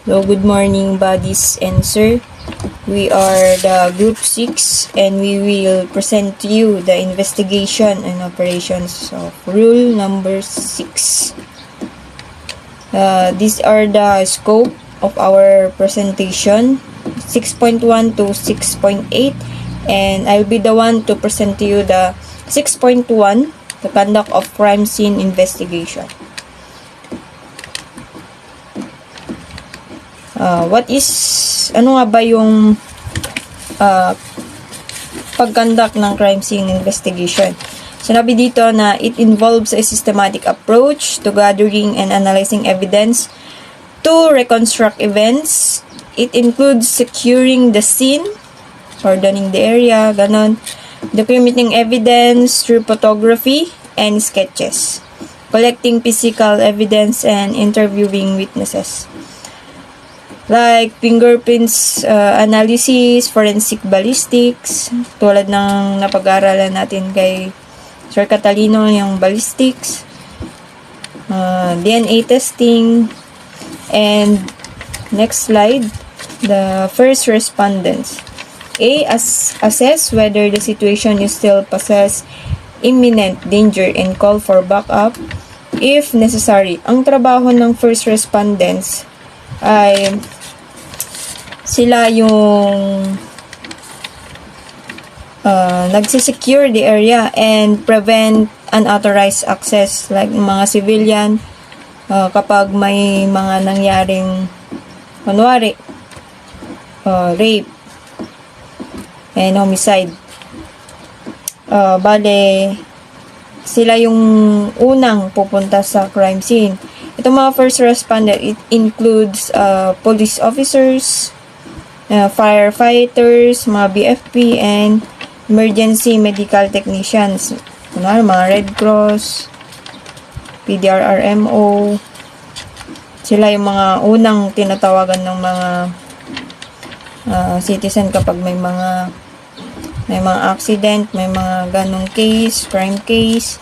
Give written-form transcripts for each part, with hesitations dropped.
Hello, good morning, buddies and sir. We are the Group 6 and we will present to you the investigation and operations of Rule number 6. These are the scope of our presentation, 6.1 to 6.8, and I'll be the one to present to you the 6.1, the conduct of crime scene investigation. Ano nga ba yung pag-conduct ng crime scene investigation? Sinabi dito na it involves a systematic approach to gathering and analyzing evidence to reconstruct events. It includes securing the scene, cordoning the area, ganon, documenting evidence through photography and sketches, collecting physical evidence, and interviewing witnesses. Like fingerprints analysis, forensic ballistics, tulad ng napag-aaralan natin kay Sir Catalino, yung ballistics, DNA testing, and next slide, the first respondents. Assess whether the situation is still possess imminent danger and call for backup if necessary. Ang trabaho ng first respondents ay sila yung nagsisecure the area and prevent unauthorized access, like mga civilian, kapag may mga nangyaring kunwari rape and homicide. Bale, sila yung unang pupunta sa crime scene. Itong mga first responder, it includes police officers, firefighters, mga BFP, and emergency medical technicians. Mga Red Cross, PDRRMO. Sila yung mga unang tinatawagan ng mga citizen kapag may mga accident, may mga ganong case, crime case.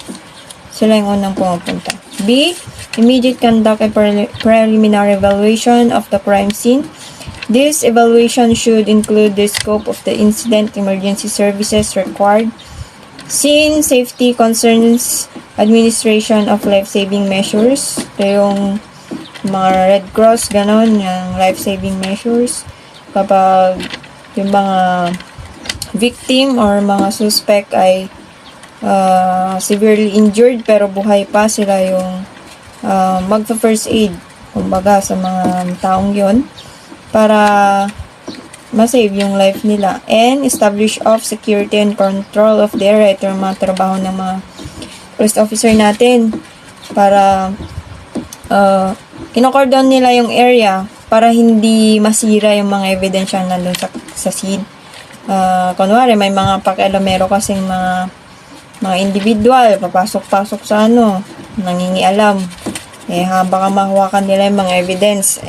Sila yung unang pumupunta. B. Immediate conduct a preliminary evaluation of the crime scene. This evaluation should include the scope of the incident, emergency services required, scene safety concerns, administration of life-saving measures. Ito yung mga Red Cross, ganon, yung life-saving measures. Kapag yung mga victim or mga suspect ay severely injured pero buhay pa, sila yung magpa-first aid, kumbaga, sa mga taong yon para ma-save yung life nila, and establish of security and control of the area. Ito yung mga trabaho ng mga police officer natin para kinokordon nila yung area para hindi masira yung mga ebidensya nandun sa scene. Kunwari, may mga pakialamero kasing mga individual, papasok-pasok sa nangingialam. Baka mahawakan nila yung mga evidence,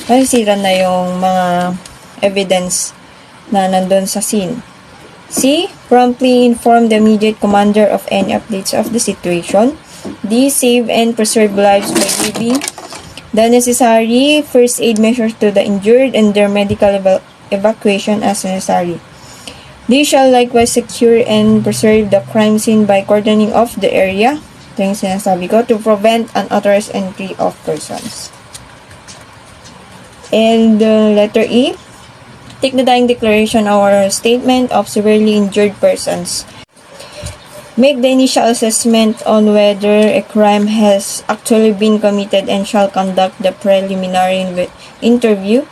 masisira na yung mga evidence na nandun sa scene. C. Promptly inform the immediate commander of any updates of the situation. D. Save and preserve lives by giving the necessary first aid measures to the injured and their medical evacuation as necessary. D. Shall likewise secure and preserve the crime scene by cordoning off the area. Ito yung sinasabi ko, to prevent unauthorized entry of persons. And letter E, take the dying declaration or statement of severely injured persons. Make the initial assessment on whether a crime has actually been committed and shall conduct the preliminary interview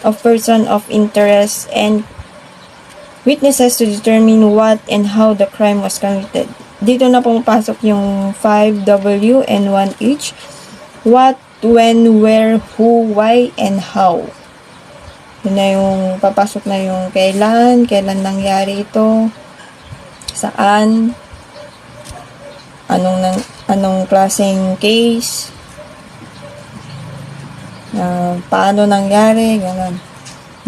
of person of interest and witnesses to determine what and how the crime was committed. Dito na pumapasok yung 5W and 1H. What, when, where, who, why, and how. Yun na yung papasok na yung kailan nangyari ito, saan, anong klaseng case, paano nangyari, gano'n.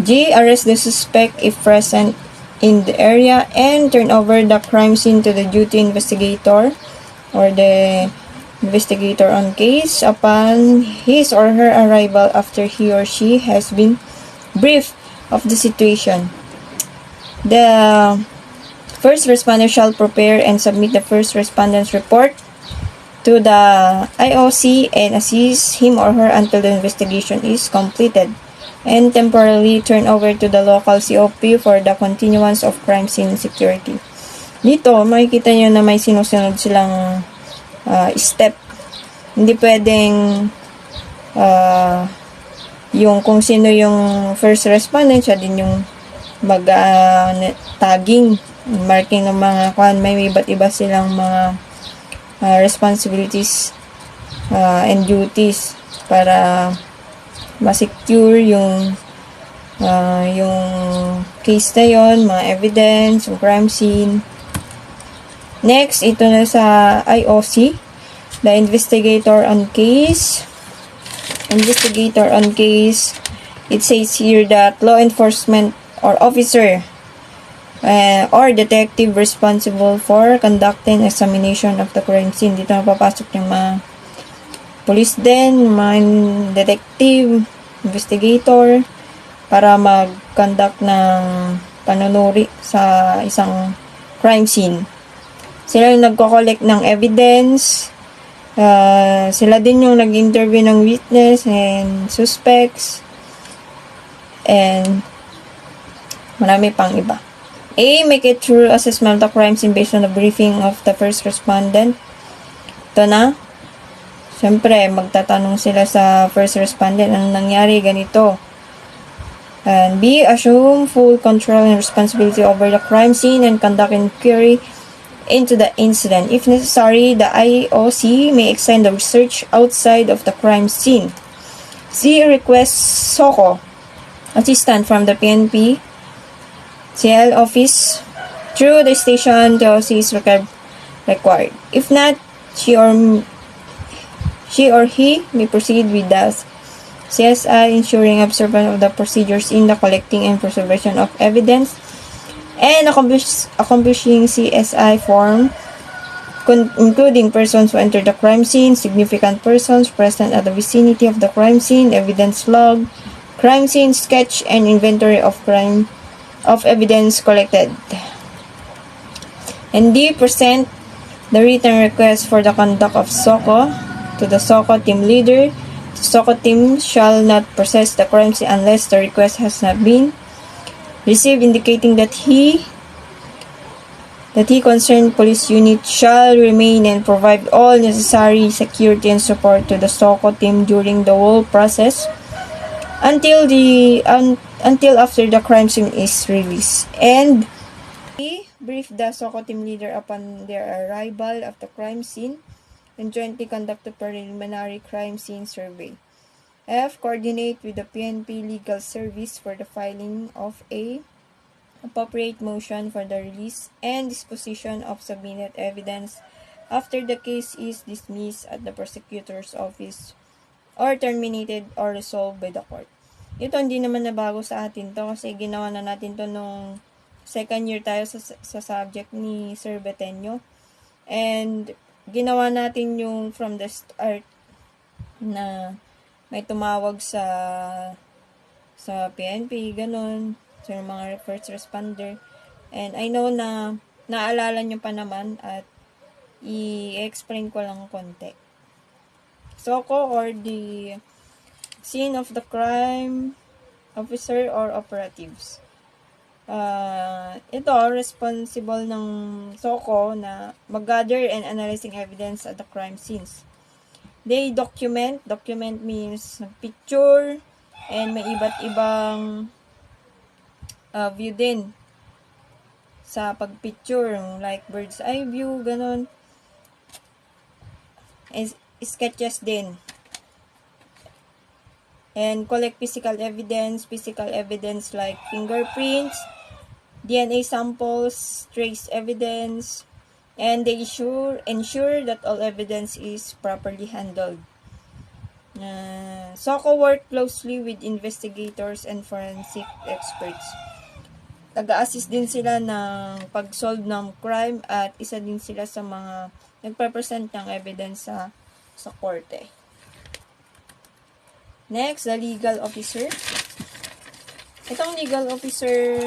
G. Arrest the suspect if present in the area and turn over the crime scene to the duty investigator or the investigator on case upon his or her arrival after he or she has been briefed of the situation. The first responder shall prepare and submit the first respondent's report to the IOC and assist him or her until the investigation is completed and temporarily turn over to the local COP for the continuance of crime scene security. Dito, makikita nyo na may sinusunod silang step. Hindi pwedeng yung kung sino yung first respondent, siya din yung tagging, marking ng mga may iba't iba silang mga responsibilities and duties para ma-secure yung case na yon, mga evidence, yung crime scene. Next, ito na sa IOC, the investigator on case. Investigator on case, it says here that law enforcement or officer or detective responsible for conducting examination of the crime scene. Dito na papasok yung mga police din, mga detective, investigator, para mag-conduct ng panunuri sa isang crime scene. Sila yung nagko-collect ng evidence, sila din yung nag-interview ng witness and suspects, and marami pang iba. A. Make a true assessment of the crime scene based on the briefing of the first respondent. Ito na. Siyempre, magtatanong sila sa first respondent, anong nangyari, ganito. And B. Assume full control and responsibility over the crime scene and conduct inquiry into the incident. If necessary, the IOC may extend the research outside of the crime scene. C. Request SOCO assistant from the PNP CL office through the station to see is required. If not, she or he may proceed with the CSI, ensuring observance of the procedures in the collecting and preservation of evidence and accomplishing CSI form, including persons who entered the crime scene, significant persons present at the vicinity of the crime scene, evidence log, crime scene sketch, and inventory of evidence collected. And D. Present the written request for the conduct of SOCO to the SOCO team leader. The SOCO team shall not process the crime scene unless the request has not been received, indicating that he concerned police unit shall remain and provide all necessary security and support to the SOCO team during the whole process until after the crime scene is released. And brief the SOCO team leader upon their arrival at the crime scene and jointly conduct a preliminary crime scene survey. F. Coordinate with the PNP Legal Service for the filing of a appropriate motion for the release and disposition of submitted evidence after the case is dismissed at the prosecutor's office or terminated or resolved by the court. Ito hindi naman nabago sa atin to kasi ginawa na natin to nung second year tayo sa subject ni Sir Betenyo. And ginawa natin yung from the start na may tumawag sa PNP, ganun, sa mga first responder. And I know na naalala nyo pa naman at i-explain ko lang konti. SOCO or the scene of the crime officer or operatives. Ito, responsible ng SOCO na mag-gather and analyzing evidence at the crime scenes. They document means picture, and may iba't ibang view din sa pagpicture, like bird's eye view, ganun. And sketches din. And collect physical evidence like fingerprints, DNA samples, trace evidence, and they ensure that all evidence is properly handled. SOCO work closely with investigators and forensic experts. Taga-assist din sila ng pag-solve ng crime at isa din sila sa mga nagpa-present ng evidence sa sa korte. Next, the legal officer. Itong legal officer,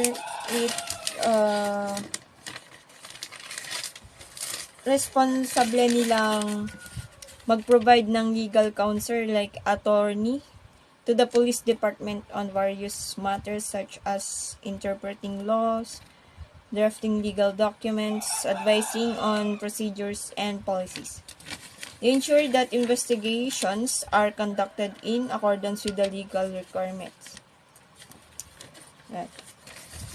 responsable nilang mag-provide ng legal counsel like attorney to the police department on various matters such as interpreting laws, drafting legal documents, advising on procedures and policies. They ensure that investigations are conducted in accordance with the legal requirements. Right.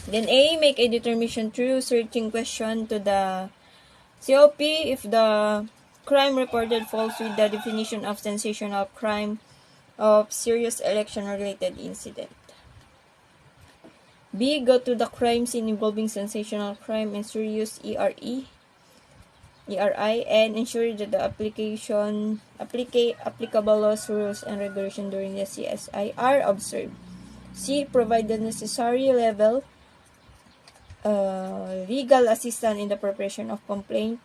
Then A, make a determination through searching question to the COP if the crime reported falls with the definition of sensational crime of serious election-related incident. B, go to the crime scene involving sensational crime and serious ERI, and ensure that the applicable laws, rules, and regulations during the CSI are observed. C, provide the necessary level legal assistance in the preparation of complaint,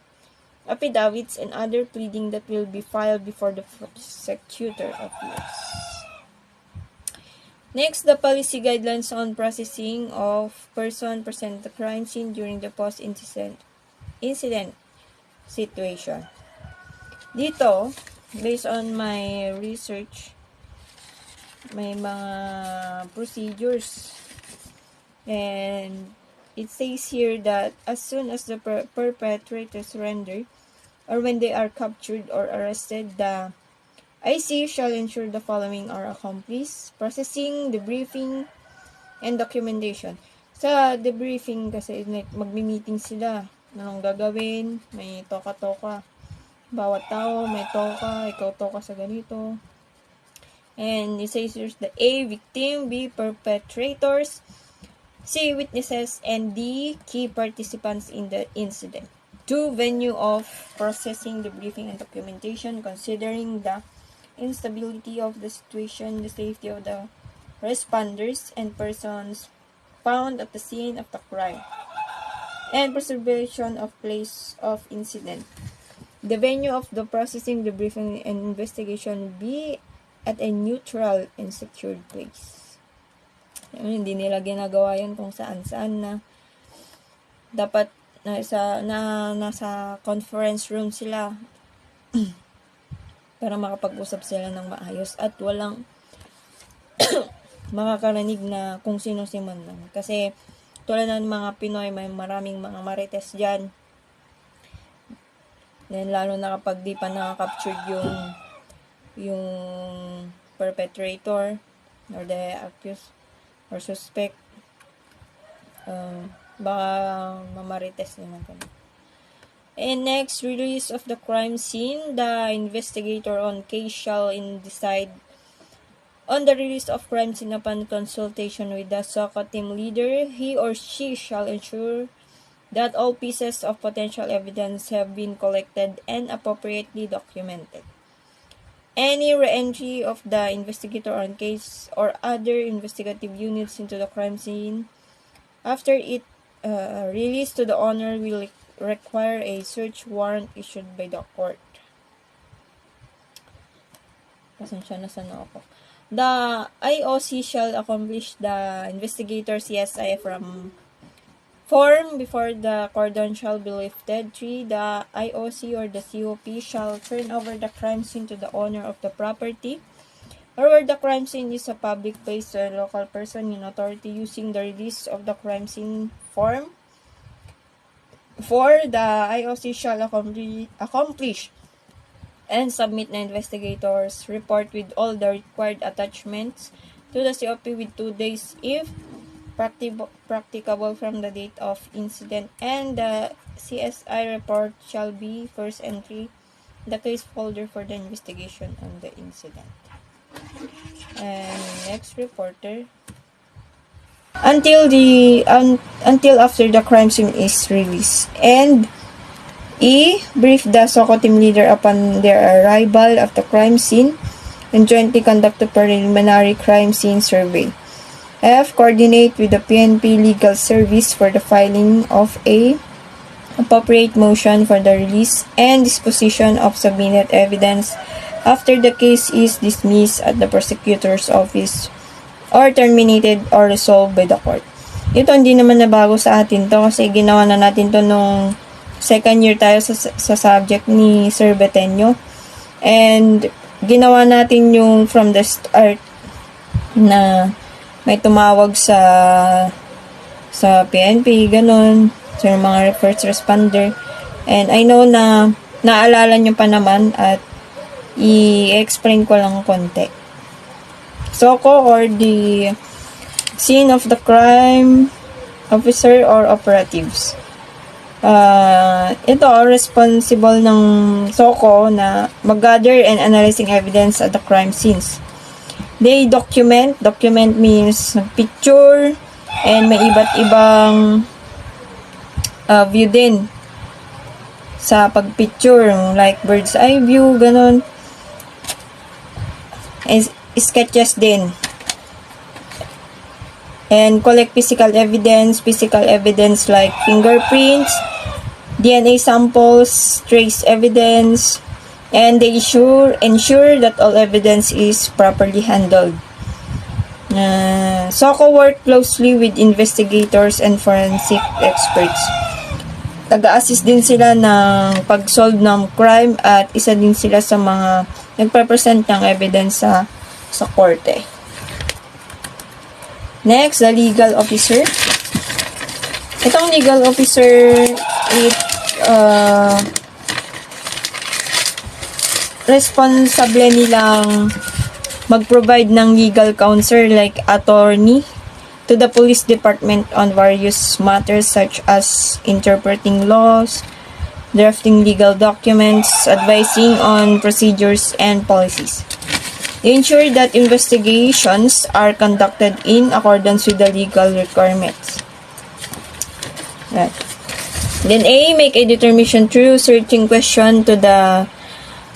affidavits, and other pleading that will be filed before the prosecutor appears. Next, the policy guidelines on processing of person present at the crime scene during the post-incident situation. Dito, based on my research, may mga procedures, and it says here that as soon as the perpetrator surrender or when they are captured or arrested, the IC shall ensure the following are accomplished: processing, debriefing, and documentation. Sa debriefing kasi magmi-meeting sila. Anong gagawin? May toka-toka. Bawat tao may toka. Ikaw toka sa ganito. And it says here's the A, victim, B, perpetrators, C, witnesses, and D, key participants in the incident. 2, venue of processing, debriefing, and documentation, considering the instability of the situation, the safety of the responders and persons found at the scene of the crime, and preservation of place of incident. The venue of the processing, debriefing, and investigation be at a neutral and secured place. Hindi nila ginagawa yan kung saan-saan na dapat nasa conference room sila para makapag-usap sila ng maayos at walang makakarinig na kung sino si man lang. Kasi tulad ng mga Pinoy, may maraming mga marites dyan. Then lalo na kapag di pa nakaka-captured yung perpetrator or the accused or suspect, baka mamarites naman kami. And next, release of the crime scene. The investigator on case shall decide on the release of crime scene upon consultation with the SOCO team leader. He or she shall ensure that all pieces of potential evidence have been collected and appropriately documented. Any re-entry of the investigator on case or other investigative units into the crime scene after it released to the owner will require a search warrant issued by the court. Pasensya na sana ako. The IOC shall accomplish the investigator CSI from form before the cordon shall be lifted. 3. The IOC or the COP shall turn over the crime scene to the owner of the property or where the crime scene is a public place to a local person in authority using the release of the crime scene form. 4. The IOC shall accomplish and submit the investigator's report with all the required attachments to the COP with 2 days if practicable from the date of incident, and the CSI report shall be first entry the case folder for the investigation on the incident. And next, reporter. Until after the crime scene is released. And E, brief the SOCO team leader upon their arrival at the crime scene and jointly conduct a preliminary crime scene survey. F, coordinate with the PNP legal service for the filing of a appropriate motion for the release and disposition of submitted evidence after the case is dismissed at the prosecutor's office or terminated or resolved by the court. Ito hindi naman na bago sa atin to kasi ginawa na natin to nung second year tayo sa subject ni Sir Betenyo. And ginawa natin yung from the start na may tumawag sa PNP, ganun, sa mga first responder. And I know na naalala nyo pa naman at i-explain ko lang konti. SOCO or the scene of the crime officer or operatives. Ito, responsible ng SOCO na mag-gather and analyzing evidence at the crime scenes. They document means picture, and may iba't ibang view din sa pagpicture, like bird's eye view, ganun. And sketches din. And collect physical evidence like fingerprints, DNA samples, trace evidence, and they ensure that all evidence is properly handled. SOCO work closely with investigators and forensic experts. Taga-assist din sila ng pag-solve ng crime at isa din sila sa mga nagpa-present ng evidence sa korte. Next, the legal officer. Itong legal officer, responsable nilang mag-provide ng legal counsel like attorney to the police department on various matters such as interpreting laws, drafting legal documents, advising on procedures and policies. They ensure that investigations are conducted in accordance with the legal requirements. Right. Then A, make a determination through searching question to the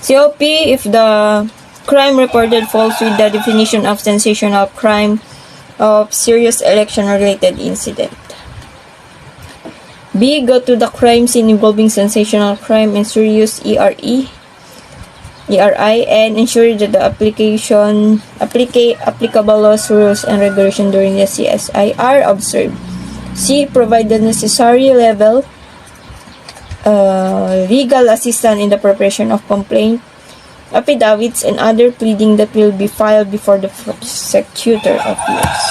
COP if the crime reported falls with the definition of sensational crime of serious election-related incident. B, go to the crime scene involving sensational crime and serious ERI and ensure that the applicable laws, rules, and regulations during the CSI are observed. C, provide the necessary level legal assistance in the preparation of complaint, affidavits, and other pleading that will be filed before the prosecutor appears.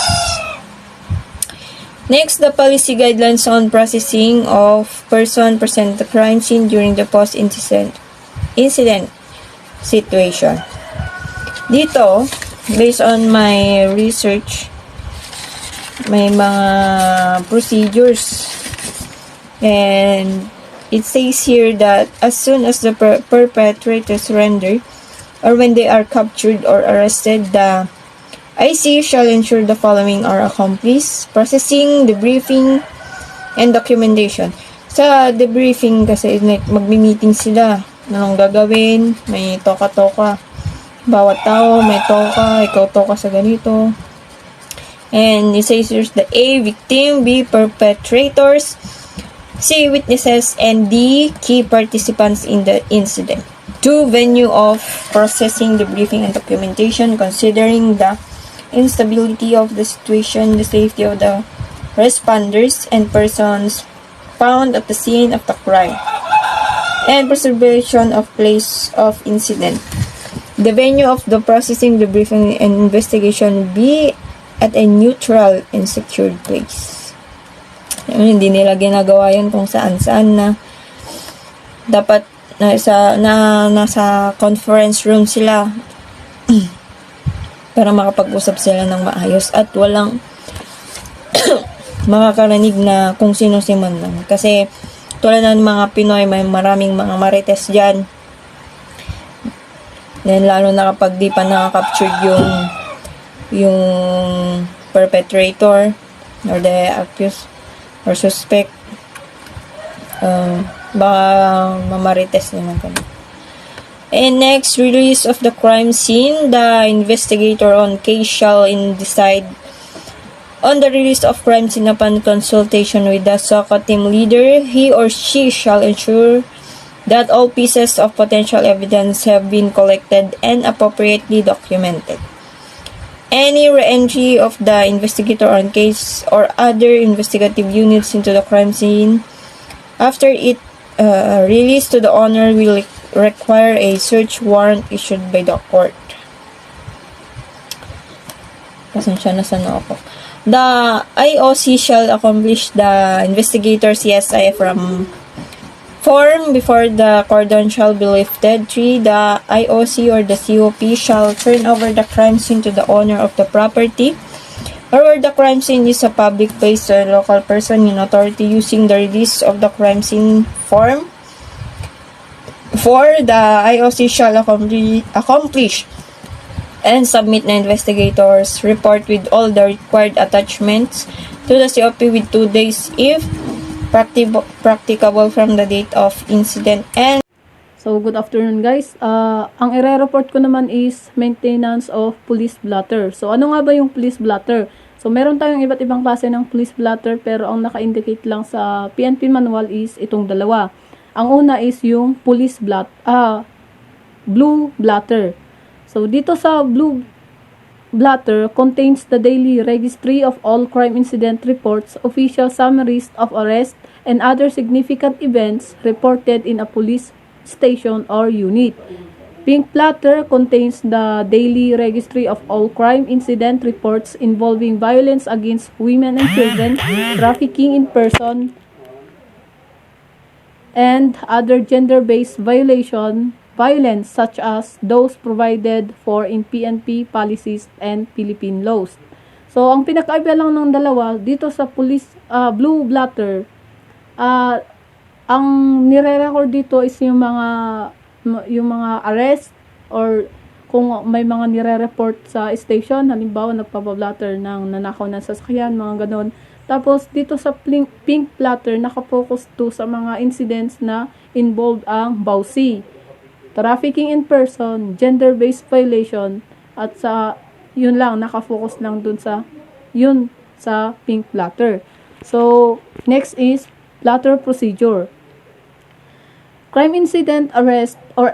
Next, the policy guidelines on processing of person present at the crime scene during the post-incident situation. Dito, based on my research, may mga procedures, and it says here that as soon as the perpetrator surrender or when they are captured or arrested, the IC shall ensure the following are accomplished: processing, debriefing, and documentation. Sa debriefing kasi magmi-meeting sila. Anong gagawin? May toka-toka. Bawat tao may toka. Ikaw toka sa ganito. And it says here's the A, victim, B, perpetrators, C, witnesses, and D, key participants in the incident. 2, venue of processing, debriefing, and documentation, considering the instability of the situation, the safety of the responders and persons found at the scene of the crime, and preservation of place of incident. The venue of the processing, debriefing, and investigation be at a neutral and secured place. Hindi nila ginagawa yan kung saan-saan na dapat nasa conference room sila para makapag-usap sila ng maayos at walang makakarinig na kung sino si man lang. Kasi tulad ng mga Pinoy, may maraming mga marites dyan. Then lalo na kapag di pa nakaka-captured yung perpetrator or the accused or suspect, baka mamarites naman kami. And next, release of the crime scene. The investigator on case shall decide On the release of crime scene upon consultation with the SOCO team leader, he or she shall ensure that all pieces of potential evidence have been collected and appropriately documented. Any re-entry of the investigator on case or other investigative units into the crime scene after it released to the owner will require a search warrant issued by the court. Pasensya na sana ako. The IOC shall accomplish the investigator CSI from form before the cordon shall be lifted. 3. The IOC or the COP shall turn over the crime scene to the owner of the property or where the crime scene is a public place to a local person in authority using the release of the crime scene form. 4. The IOC shall accomplish and submit the investigator's report with all the required attachments to the COP with 2 days if practicable from the date of incident. And so, good afternoon guys. Ang i-report ko naman is maintenance of police blotter. So, ano nga ba yung police blotter? So, meron tayong iba't ibang klase ng police blotter pero ang naka-indicate lang sa PNP manual is itong dalawa. Ang una is yung blue blotter. So, dito sa blue blotter contains the daily registry of all crime incident reports, official summaries of arrest, and other significant events reported in a police station or unit. Pink blotter contains the daily registry of all crime incident reports involving violence against women and children, trafficking in person, and other gender-based violence such as those provided for in PNP policies and Philippine laws. So, ang pinakaiba lang ng dalawa, dito sa police blue blotter, ang nire-record dito is yung mga arrest or kung may mga nire-report sa station, halimbawa nagpapablatter ng nanakaw ng sasakyan, mga ganon. Tapos dito sa pink blotter, nakafocus to sa mga incidents na involved ang BAUC, trafficking in person, gender-based violation, at sa yun lang, nakafocus lang dun sa pink blotter. So, next is blotter procedure. Crime incident, arrest, or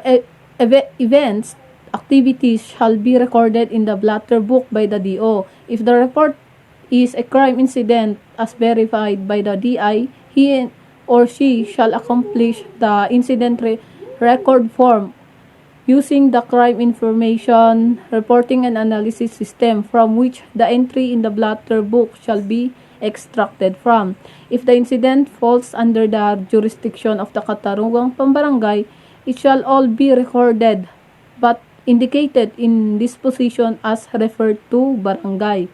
events, activities shall be recorded in the blotter book by the DO. If the report is a crime incident as verified by the DI, he or she shall accomplish the incident record form using the crime information reporting and analysis system from which the entry in the blotter book shall be extracted from. If the incident falls under the jurisdiction of the Katarungang Pambarangay, it shall all be recorded but indicated in disposition as referred to barangay.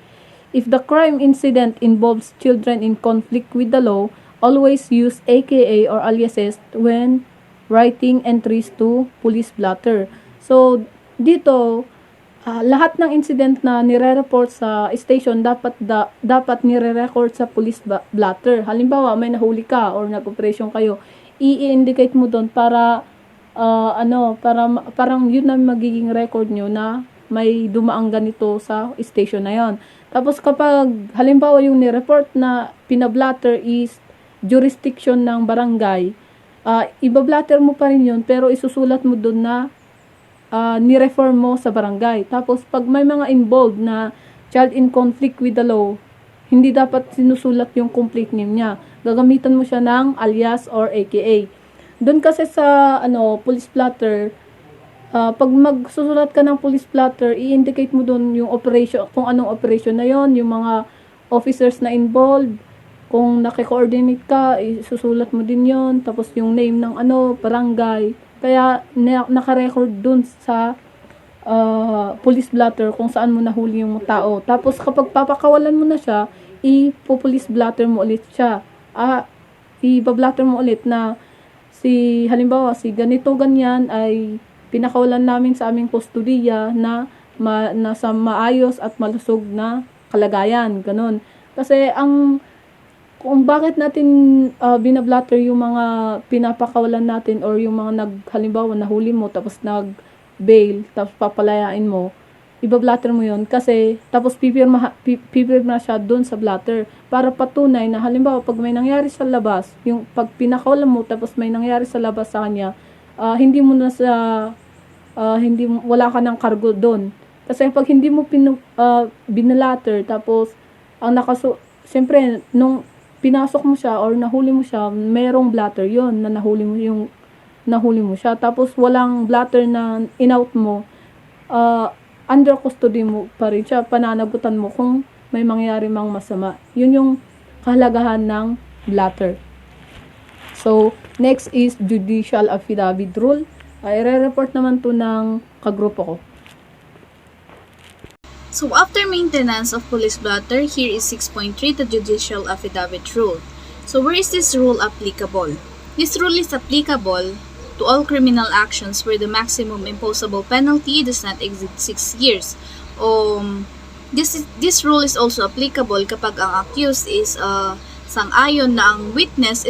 If the crime incident involves children in conflict with the law, always use AKA or aliases when writing entries to police blotter. So, dito, lahat ng incident na nire-report sa station dapat nire-record sa police blotter. Halimbawa, may nahuli ka or nag-operation kayo, i-indicate mo doon para parang yun na magiging record nyo na may dumaang ganito sa station na yon. Tapos kapag halimbawa yung ni-report na pinablatter is jurisdiction ng barangay, ibablatter mo pa rin yun pero isusulat mo doon na ni-refer mo sa barangay. Tapos pag may mga involved na child in conflict with the law, hindi dapat sinusulat yung complete name niya. Gagamitan mo siya ng alias or AKA. Doon kasi sa police blotter, pag magsusulat ka ng police blotter, i-indicate mo doon yung operation, kung anong operation na yon, yung mga officers na involved, kung nakikoordinate ka, isusulat mo din yon, tapos yung name ng barangay. Kaya naka-record doon sa police blotter kung saan mo nahuli yung tao. Tapos kapag papakawalan mo na siya, i-police blotter mo ulit siya. I-blatter mo ulit na halimbawa si ganito ganyan ay pinakawalan namin sa aming kustudiya na nasa maayos at malusog na kalagayan, ganun. Kasi kung bakit natin binablatter yung mga pinapakawalan natin or yung mga halimbawa nahuli mo tapos nag-bail tapos papalayain mo, ibablatter mo yun kasi tapos pipirma siya doon sa blatter para patunay na halimbawa pag may nangyari sa labas, yung pag pinakawalan mo tapos may nangyari sa labas sa kanya, hindi mo na sa wala ka ng cargo doon. Kasi pag hindi mo binalater tapos ang siyempre nung pinasok mo siya or nahuli mo siya, merong blatter yon na nahuli mo siya. Tapos walang blatter na in-out mo, under custody mo pa rin siya, pananagutan mo kung may mangyari mang masama. Yun yung kahalagahan ng blatter. So, next is judicial affidavit rule. I-report naman to ng kagrupo ko. So, after maintenance of police blotter, here is 6.3, the judicial affidavit rule. So, where is this rule applicable? This rule is applicable to all criminal actions where the maximum imposable penalty does not exceed 6 years. This rule is also applicable kapag ang accused is sang-ayon na ang witness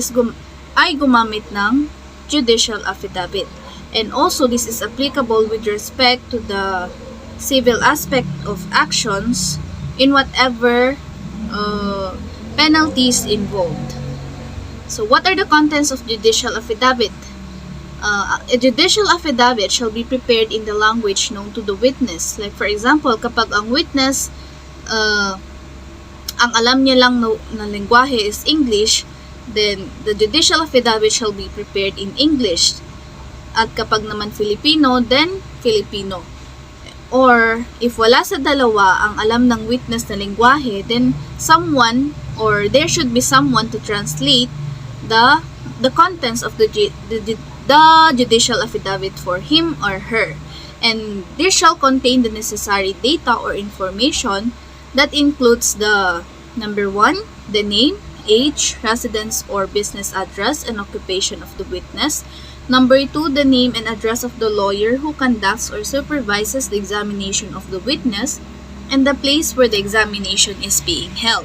ay gumamit ng judicial affidavit. And also, this is applicable with respect to the civil aspect of actions in whatever penalties involved. So, what are the contents of judicial affidavit? A judicial affidavit shall be prepared in the language known to the witness. Like for example, kapag ang witness, ang alam niya lang na lengguwahe is English, then the judicial affidavit shall be prepared in English. At kapag naman Filipino, then Filipino. Or if wala sa dalawa ang alam ng witness na lengguwahe, then someone or there should be someone to translate the contents of the judicial affidavit for him or her, and this shall contain the necessary data or information that includes the number 1, the name, age, residence or business address and occupation of the witness. Number 2, the name and address of the lawyer who conducts or supervises the examination of the witness and the place where the examination is being held.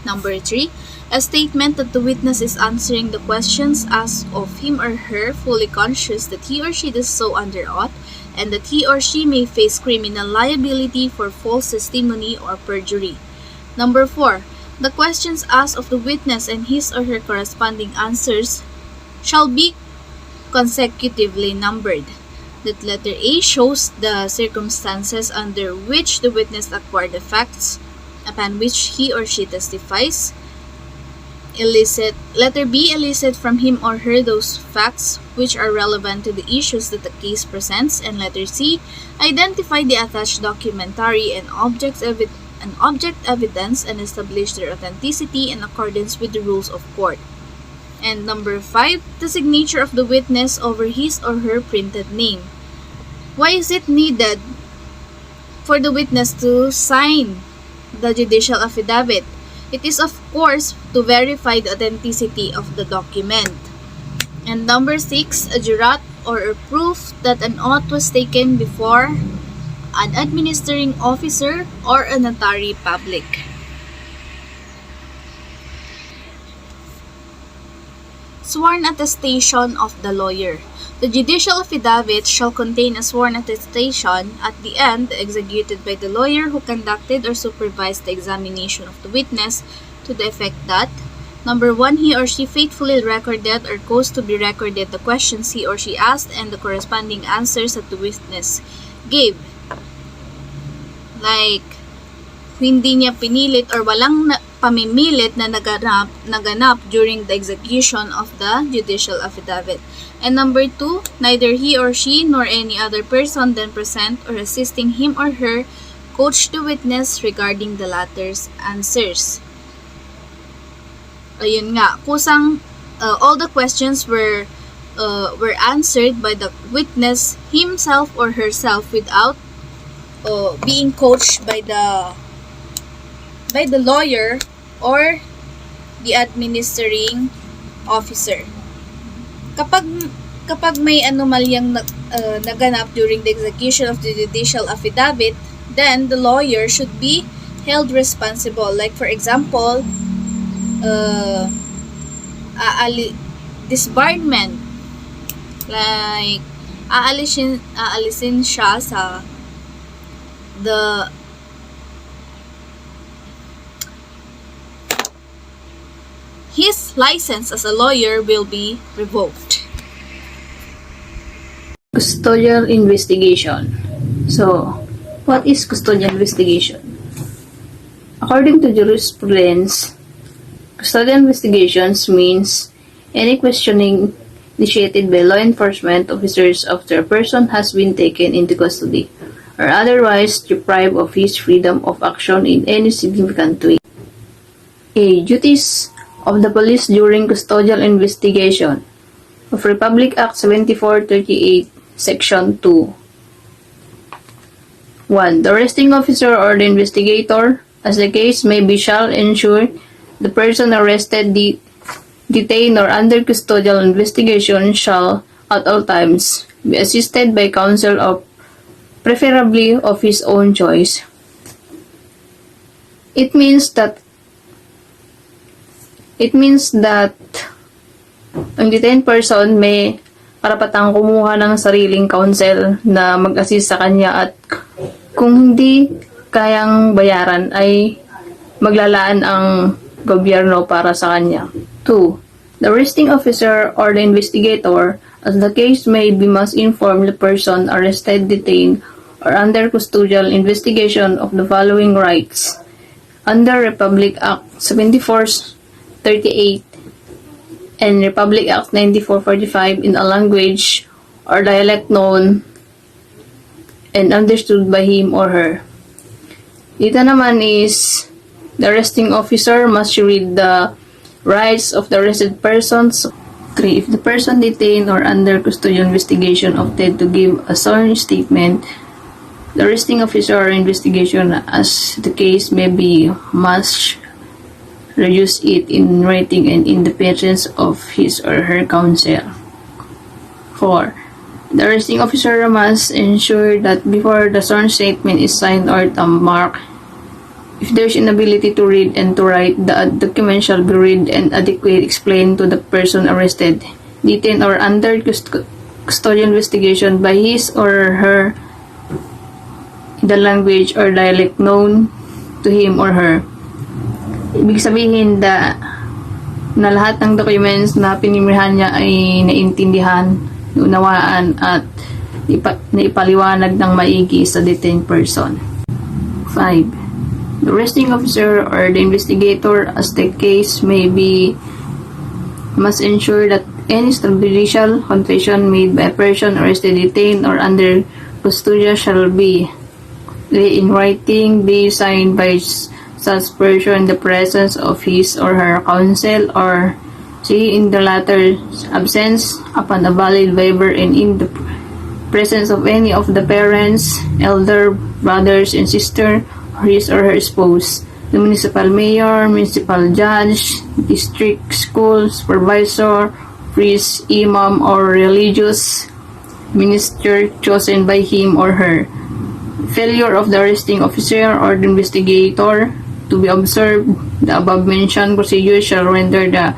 Number 3, a statement that the witness is answering the questions asked of him or her fully conscious that he or she does so under oath and that he or she may face criminal liability for false testimony or perjury. Number 4, the questions asked of the witness and his or her corresponding answers shall be consecutively numbered. That letter A shows the circumstances under which the witness acquired the facts upon which he or she testifies. Letter B, elicit from him or her those facts which are relevant to the issues that the case presents. And letter C, identify the attached documentary and object evidence and establish their authenticity in accordance with the rules of court. And number 5, the signature of the witness over his or her printed name. Why is it needed for the witness to sign the judicial affidavit? It is of course to verify the authenticity of the document. And number 6, a jurat or a proof that an oath was taken before an administering officer or a notary public. Sworn attestation of the lawyer. The judicial affidavit shall contain a sworn attestation at the end executed by the lawyer who conducted or supervised the examination of the witness to the effect that number 1, he or she faithfully recorded or caused to be recorded the questions he or she asked and the corresponding answers that the witness gave. Like, hindi niya pinilit or walang pamimilit na naganap during the execution of the judicial affidavit. And number 2, neither he or she nor any other person then present or assisting him or her coached the witness regarding the latter's answers. Ayun nga, kusang all the questions were answered by the witness himself or herself without being coached by the lawyer or the administering officer. Kapag may anomalyang naganap during the execution of the judicial affidavit, then the lawyer should be held responsible. Like for example, disbarment. Like aalisin siya his license as a lawyer will be revoked. Custodial investigation. So, what is custodial investigation? According to jurisprudence, custodial investigations means any questioning initiated by law enforcement officers after a person has been taken into custody or otherwise deprived of his freedom of action in any significant way. A. Duties of the police during custodial investigation of Republic Act 7438, Section 2. 1. The arresting officer or the investigator, as the case may be, shall ensure the person arrested, detained, or under custodial investigation shall, at all times, be assisted by counsel of preferably of his own choice. It means that ang detained person may karapatang kumuha ng sariling counsel na mag-assist sa kanya at kung hindi kayang bayaran ay maglalaan ang gobyerno para sa kanya. 2. The arresting officer or the investigator, as the case may be, must inform the person arrested, detained, or under custodial investigation of the following rights under Republic Act 7438 and Republic Act 9445 in a language or dialect known and understood by him or her. Dito naman is the arresting officer must read the rights of the arrested persons. 3. If the person detained or under custodial investigation opted to give a sworn statement, the arresting officer or investigation, as the case may be, must reduce it in writing and in the presence of his or her counsel. 4. The arresting officer must ensure that before the sworn statement is signed or marked, if there is inability to read and to write, the document shall be read and adequately explained to the person arrested, detained, or under custodial investigation by his or her in the language or dialect known to him or her. Ibig sabihin na lahat ng documents na pinimirahan niya ay naintindihan, naunawaan at naipaliwanag ng maigi sa detained person. 5. The arresting officer or the investigator, as the case may be, must ensure that any extrajudicial confession made by a person arrested, detained, or under custody shall be in writing, be signed by such person in the presence of his or her counsel, or see in the latter's absence upon a valid waiver and in the presence of any of the parents, elder, brothers, and sister, or his or her spouse, the municipal mayor, municipal judge, district school supervisor, priest, imam, or religious minister chosen by him or her. Failure of the arresting officer or the investigator to be observed, the above-mentioned procedure shall render the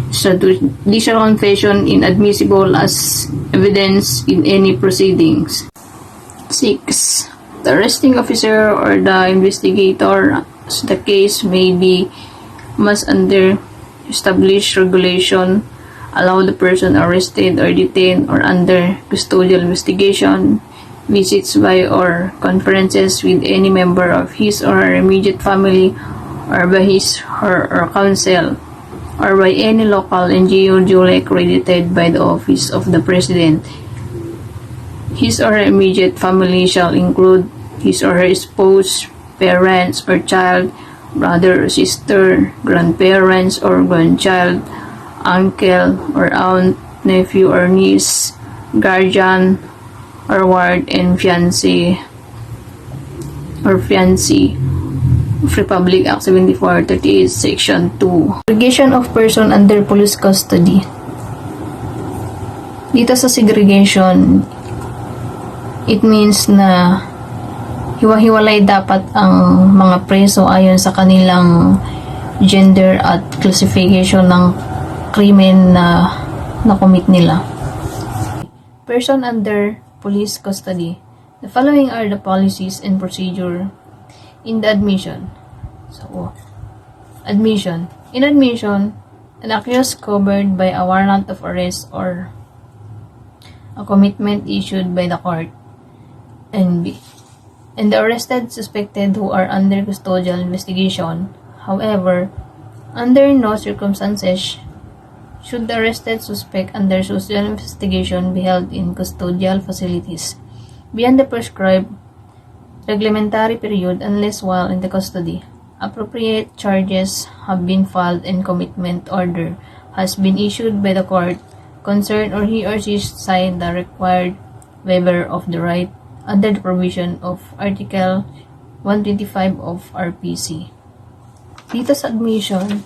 extrajudicial confession inadmissible as evidence in any proceedings. 6. The arresting officer or the investigator, as the case may be, must under established regulation allow the person arrested or detained or under custodial investigation visits by or conferences with any member of his or her immediate family or by his or her counsel or by any local NGO duly accredited by the office of the President. His or her immediate family shall include his or her spouse, parents or child, brother or sister, grandparents or grandchild, uncle or aunt, nephew or niece, guardian or ward, and fiancé or fiancée of Republic Act 7438, Section 2. Segregation of person under police custody. Dito sa segregation, it means na hiwa-hiwalay dapat ang mga preso ayon sa kanilang gender at classification ng krimen na na-commit nila. Person under police custody. The following are the policies and procedure in the admission. So, admission. In admission, an accused covered by a warrant of arrest or a commitment issued by the court, and the arrested suspected who are under custodial investigation. However, under no circumstances should the arrested suspect under social investigation be held in custodial facilities beyond the prescribed reglementary period unless while in the custody. Appropriate charges have been filed and commitment order has been issued by the court concerned, or he or she signed the required waiver of the right under the provision of Article 125 of RPC. Dito sa admission,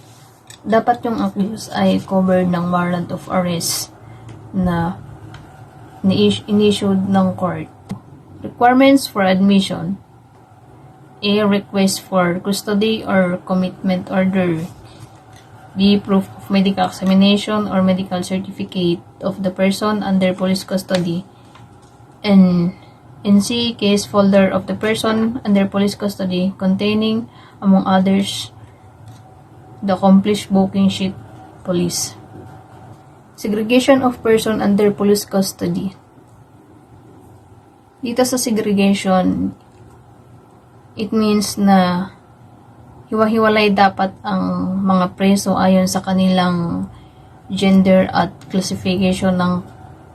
dapat yung accused ay covered ng warrant of arrest na in-issued ng court. Requirements for admission: A. Request for custody or commitment order. B. Proof of medical examination or medical certificate of the person under police custody. And C. Case folder of the person under police custody containing, among others, the accomplished booking sheet police. Segregation of person under police custody. Dito sa segregation, it means na hiwa-hiwalay dapat ang mga preso ayon sa kanilang gender at classification ng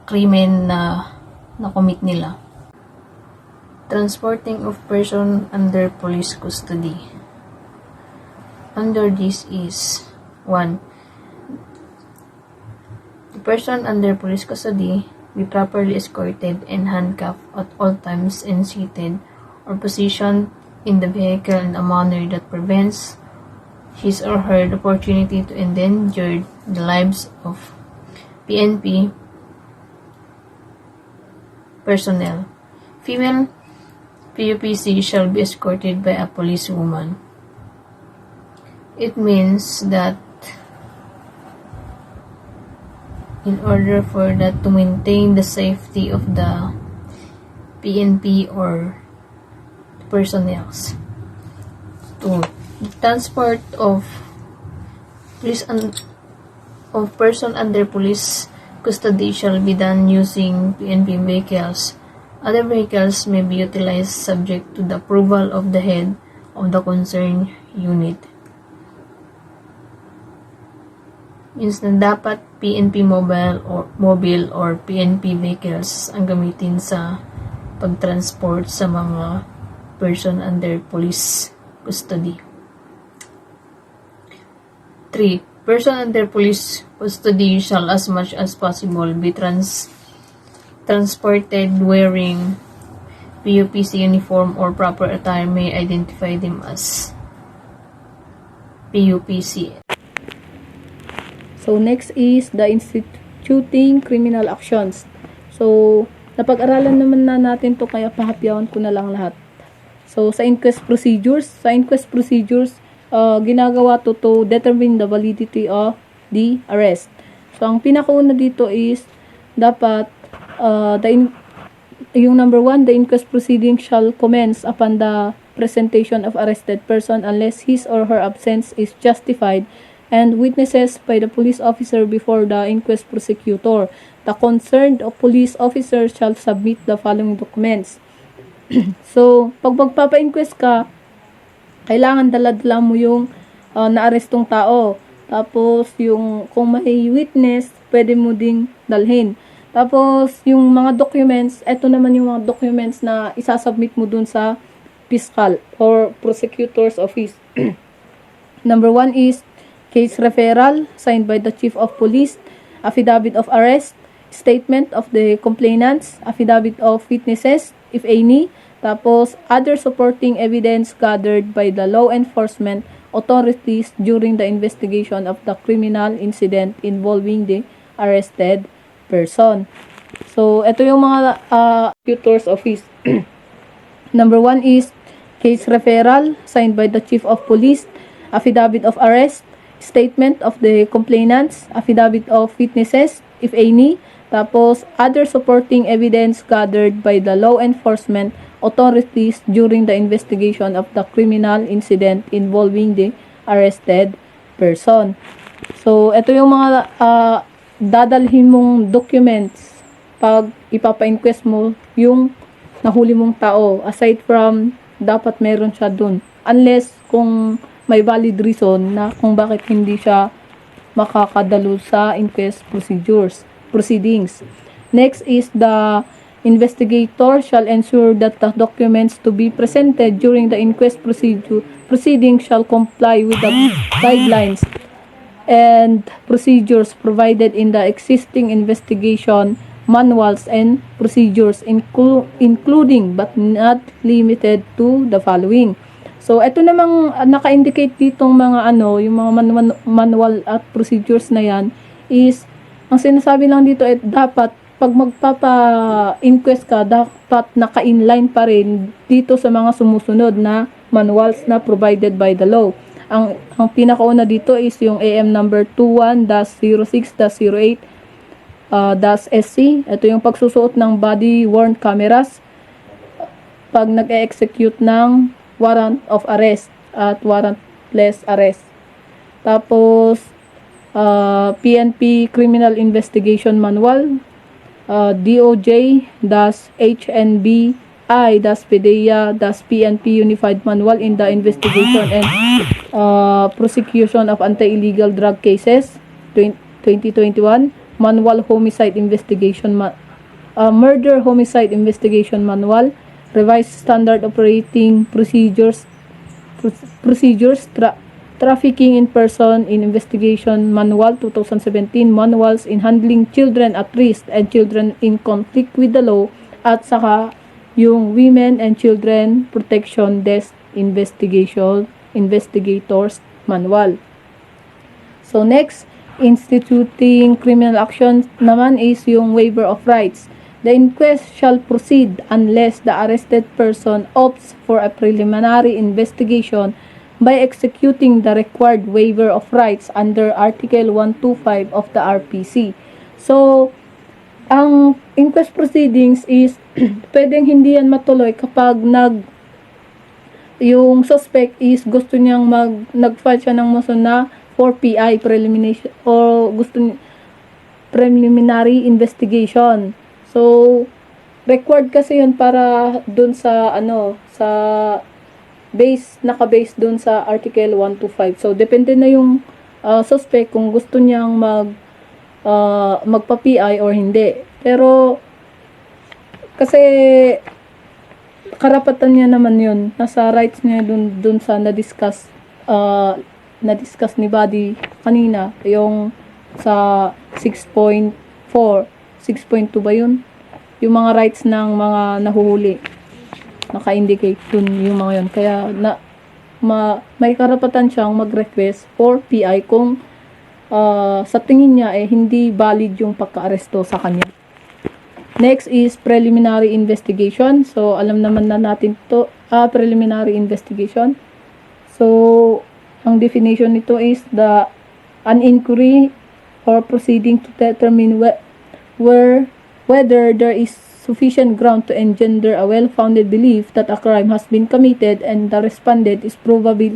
krimen na na-commit nila. Transporting of person under police custody. Under this is 1. The person under police custody be properly escorted and handcuffed at all times and seated or positioned in the vehicle in a manner that prevents his or her opportunity to endanger the lives of PNP personnel. Female PUPC shall be escorted by a policewoman. It means that in order for that to maintain the safety of the PNP or personnels. 2. The transport of person under police custody shall be done using PNP vehicles. Other vehicles may be utilized subject to the approval of the head of the concerned unit. Means na dapat PNP mobile or PNP vehicles ang gamitin sa pagtransport sa mga person under police custody. 3. Person under police custody shall as much as possible be transported wearing PUPC uniform or proper attire may identify them as PUPC. So, next is the instituting criminal actions. So, napag-aralan naman na natin to kaya pahapyawan ko na lang lahat. So, sa inquest procedures, ginagawa to determine the validity of the arrest. So, ang pinakauna dito is dapat yung number 1, the inquest proceeding shall commence upon the presentation of arrested person unless his or her absence is justified and witnesses by the police officer before the inquest prosecutor. The concerned police officer shall submit the following documents. So, pag magpapa-inquest ka, kailangan dala-dala mo yung naarestong tao. Tapos, yung kung may witness, pwede mo ding dalhin. Tapos, yung mga documents, eto naman yung mga documents na isasubmit mo dun sa fiscal or prosecutor's office. Number 1 is case referral signed by the chief of police, affidavit of arrest, statement of the complainants, affidavit of witnesses, if any, tapos other supporting evidence gathered by the law enforcement authorities during the investigation of the criminal incident involving the arrested person. So, ito yung mga prosecutor's office. Number 1 is case referral signed by the chief of police, affidavit of arrest, statement of the complainants, affidavit of witnesses, if any, Tapos, other supporting evidence gathered by the law enforcement authorities during the investigation of the criminal incident involving the arrested person. So, ito yung mga dadalhin mong documents pag ipapa-inquest mo yung nahuli mong tao. Aside from, dapat meron siya dun. Unless kung may valid reason na kung bakit hindi siya makakadalo sa inquest proceedings. Next is the investigator shall ensure that the documents to be presented during the inquest proceedings shall comply with the guidelines and procedures provided in the existing investigation manuals and procedures including but not limited to the following. So, ito namang naka-indicate ditong mga yung mga manual at procedures na yan is, ang sinasabi lang dito ay dapat, pag magpapa-inquest ka, dapat naka-inline pa rin dito sa mga sumusunod na manuals na provided by the law. Ang pinakauna dito is yung AM number 21-06-08 -SC. Ito yung pagsusuot ng body-worn cameras pag nag-execute ng warrant of arrest at warrantless arrest. Tapos, PNP Criminal Investigation Manual, DOJ-HNBI-PDEA-PNP Unified Manual in the Investigation and Prosecution of Anti-Illegal Drug Cases, 2021, Manual Homicide Investigation Murder Homicide Investigation Manual, Revised Standard Operating Procedures, Trafficking in Person in Investigation Manual 2017, Manuals in Handling Children at Risk and Children in Conflict with the Law, at saka yung Women and Children Protection Desk Investigators Manual. So next, instituting criminal action naman is yung waiver of rights. The inquest shall proceed unless the arrested person opts for a preliminary investigation by executing the required waiver of rights under Article 125 of the RPC. So, ang inquest proceedings is pwedeng hindi yan matuloy kapag yung suspect is gusto niyang nag-file siya ng motion na for PI preliminary or preliminary investigation. So, required kasi yun para dun sa sa naka-base dun sa Article 125. So, depende na yung suspect kung gusto niyang magpa-PI or hindi. Pero, kasi karapatan niya naman yun. Nasa rights niya dun sa na-discuss ni Buddy kanina, yung sa 6.4, 6.2 ba yun? Yung mga rights ng mga nahuhuli. Naka-indicate dun yung mga yun. Kaya may karapatan siyang mag-request for PI kung sa tingin niya hindi valid yung pagka-aresto sa kanya. Next is preliminary investigation. So, alam naman na natin to, preliminary investigation. So, ang definition nito is an inquiry or proceeding to determine whether there is sufficient ground to engender a well-founded belief that a crime has been committed and the respondent is probably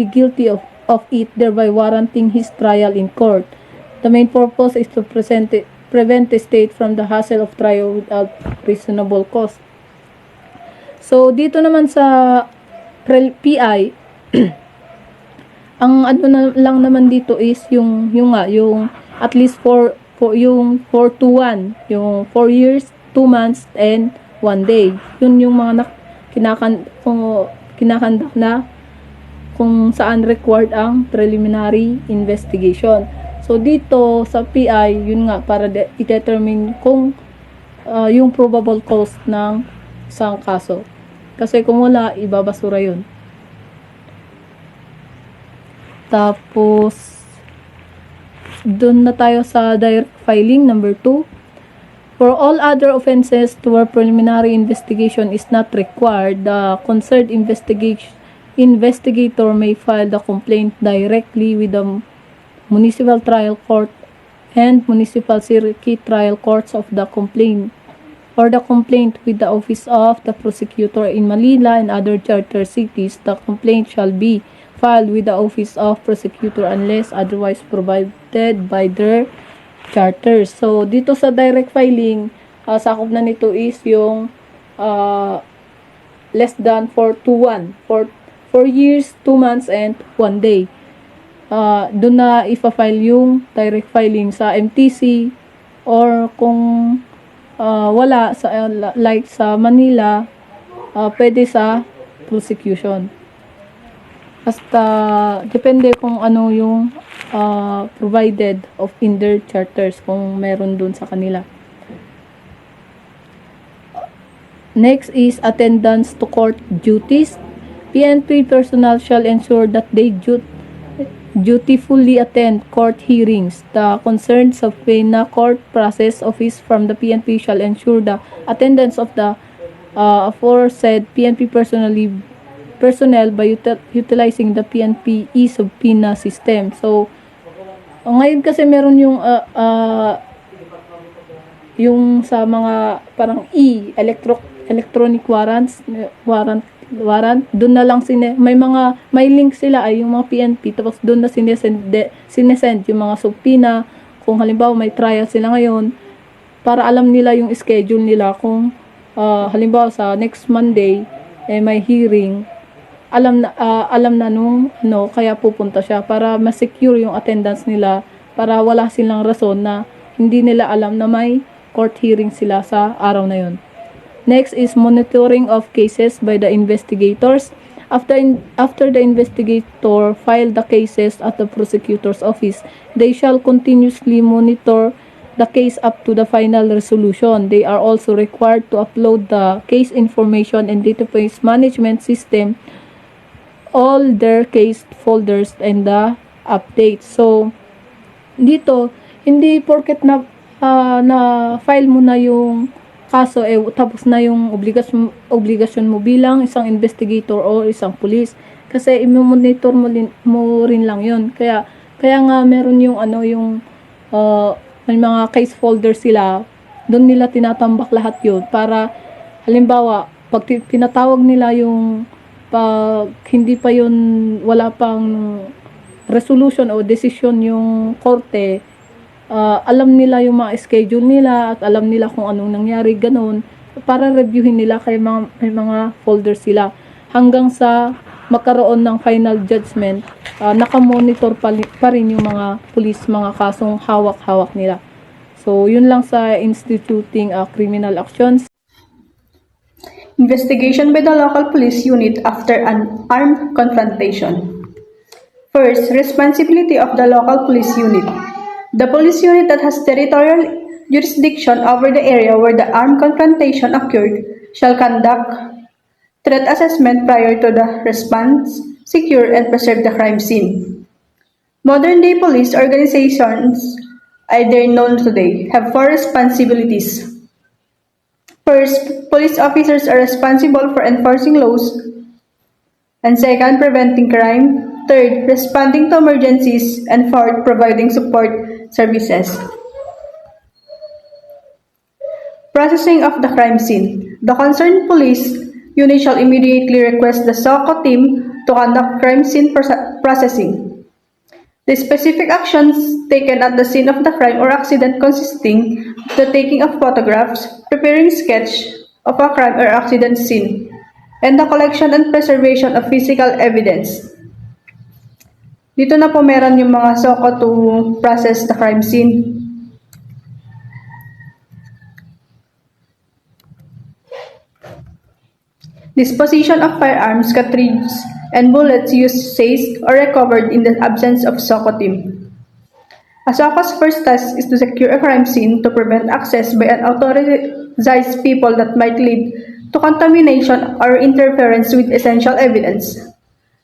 guilty of it, thereby warranting his trial in court. The main purpose is to prevent the state from the hassle of trial without reasonable cause. So, dito naman sa PI, ang lang naman dito is yung at least yung 4 to 1, yung 4 years, 2 months, and 1 day. Yun yung mga kinakandak na kung saan required ang preliminary investigation. So, dito sa PI, yun nga, para i-determine kung yung probable cause ng isang kaso. Kasi kung wala, ibabasura yun. Tapos, doon na tayo sa direct filing, number 2. For all other offenses to where preliminary investigation is not required, the concerned investigator may file the complaint directly with the municipal trial court and municipal circuit trial courts of the complaint with the office of the prosecutor in Manila and other charter cities. The complaint shall be filed with the office of prosecutor unless otherwise provided by their charters. So, dito sa direct filing, sakop na nito is yung less than 4 years, 2 months, and 1 day. Doon na ipa-file yung direct filing sa MTC, or kung wala sa like sa Manila, pwede sa prosecution. Basta depende kung ano yung provided of in their charters, kung meron dun sa kanila. Next is attendance to court duties. PNP personnel shall ensure that they dutifully attend court hearings. The concerned subpoena court process office from the PNP shall ensure the attendance of the aforesaid PNP personnel by utilizing the PNP e-subpoena system. So, ngayon kasi meron yung sa mga parang electronic warrant, doon na lang may link sila ay yung mga PNP, tapos doon na sinesend yung mga subpoena. Kung halimbawa may trial sila ngayon, para alam nila yung schedule nila, kung halimbawa sa next Monday may hearing, alam na nung kaya pupunta siya, para ma-secure yung attendance nila, para wala silang rason na hindi nila alam na may court hearing sila sa araw na yun. Next is monitoring of cases by the investigators. After the investigator file the cases at the prosecutor's office, they shall continuously monitor the case up to the final resolution. They are also required to upload the case information and database management system, all their case folders, and the updates. So, dito, hindi porket na file mo na yung kaso, tapos na yung obligasyon mo bilang isang investigator o isang pulis. Kasi i-monitor mo rin lang yun. Kaya nga meron yung may mga case folder sila, doon nila tinatambak lahat yun. Para, halimbawa, pag pinatawag nila yung, pag hindi pa yun, wala pang resolution o decision yung korte, alam nila yung mga schedule nila at alam nila kung anong nangyari, ganun, para reviewin nila, kay may mga folder sila hanggang sa magkaroon ng final judgment. Nakamonitor pa rin yung mga police, mga kasong hawak-hawak nila. So yun lang sa instituting criminal actions. Investigation by the local police unit after an armed confrontation. First, responsibility of the local police unit. The police unit that has territorial jurisdiction over the area where the armed confrontation occurred shall conduct threat assessment prior to the response, secure and preserve the crime scene. Modern-day police organizations, either known today, have 4 responsibilities. First, police officers are responsible for enforcing laws. And second, preventing crime. Third, responding to emergencies. And fourth, providing support services. Processing of the crime scene. The concerned police unit shall immediately request the SOCO team to conduct crime scene processing. The specific actions taken at the scene of the crime or accident consisting of the taking of photographs, preparing sketch of a crime or accident scene, and the collection and preservation of physical evidence. Dito na po meron yung mga SOCO to process the crime scene. Disposition of firearms, cartridges, and bullets used, seized, or recovered in the absence of SOCO team. A SOCO's first task is to secure a crime scene to prevent access by unauthorized people that might lead to contamination or interference with essential evidence.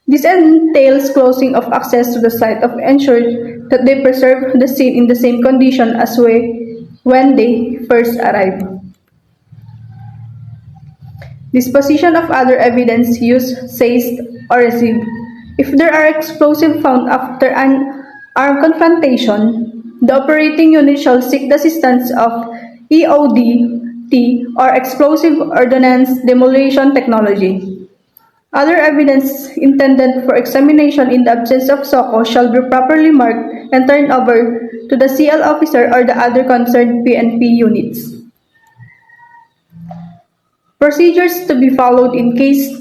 This entails closing of access to the site to ensure that they preserve the scene in the same condition as when they first arrived. Disposition of other evidence used, seized, or received. If there are explosives found after an armed confrontation, The operating unit shall seek the assistance of EOD-T or Explosive Ordnance Demolition Technology. Other evidence intended for examination in the absence of SOCO shall be properly marked and turned over to the CL officer or the other concerned PNP units. Procedures to be followed in case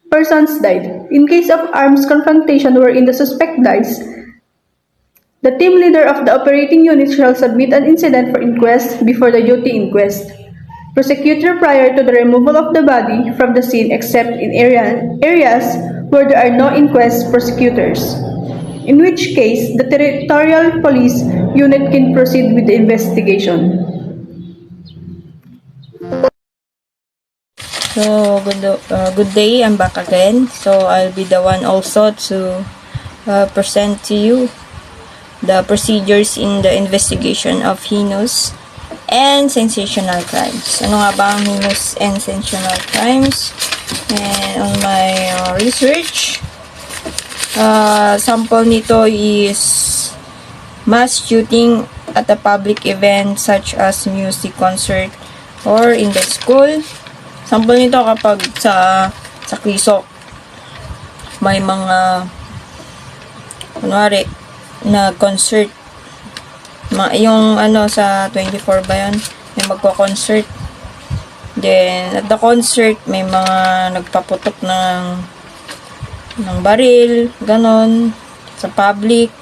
persons died. In case of arms confrontation wherein the suspect dies, the team leader of the operating unit shall submit an incident for inquest before the duty inquest. Prosecutor prior to the removal of the body from the scene except in areas where there are no inquest prosecutors, in which case the territorial police unit can proceed with the investigation. So, good day. I'm back again. So, I'll be the one also to present to you the procedures in the investigation of heinous and sensational crimes. Ano nga ba ang heinous and sensational crimes? And on my research, sample nito is mass shooting at a public event such as music concert or in the school. Sample nito kapag sa Quezon may mga kunwari na concert, yung sa 24 ba yun, may magko-concert, then at the concert may mga nagpaputok ng baril, ganon sa public,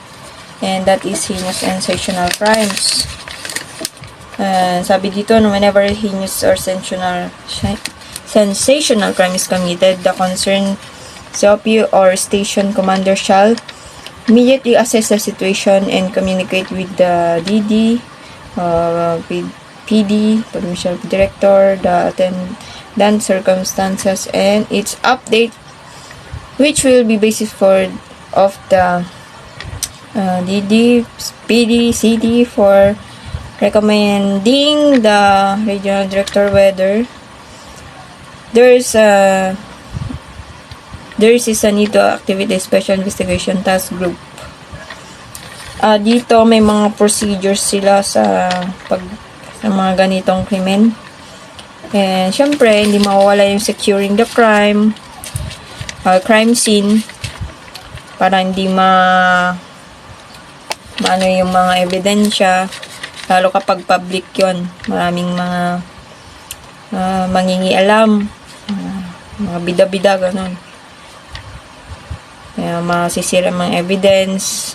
and that is heinous and sensational crimes. Sabi dito, no, whenever heinous or sensational crime is committed, the concerned COP or station commander shall immediately assess the situation and communicate with the DD, PD, provincial director, the attendant circumstances, and its update, which will be basis of the DD, PD, CD for recommending the regional director whether there is a need to activate a special investigation task group. Dito may mga procedures sila sa mga ganitong krimen. And syempre, hindi mawawala yung securing the crime scene para hindi maano yung mga ebidensya, lalo kapag public yon. Maraming mga mangingialam, mga bida-bida, ganun. Kaya masisira mga evidence.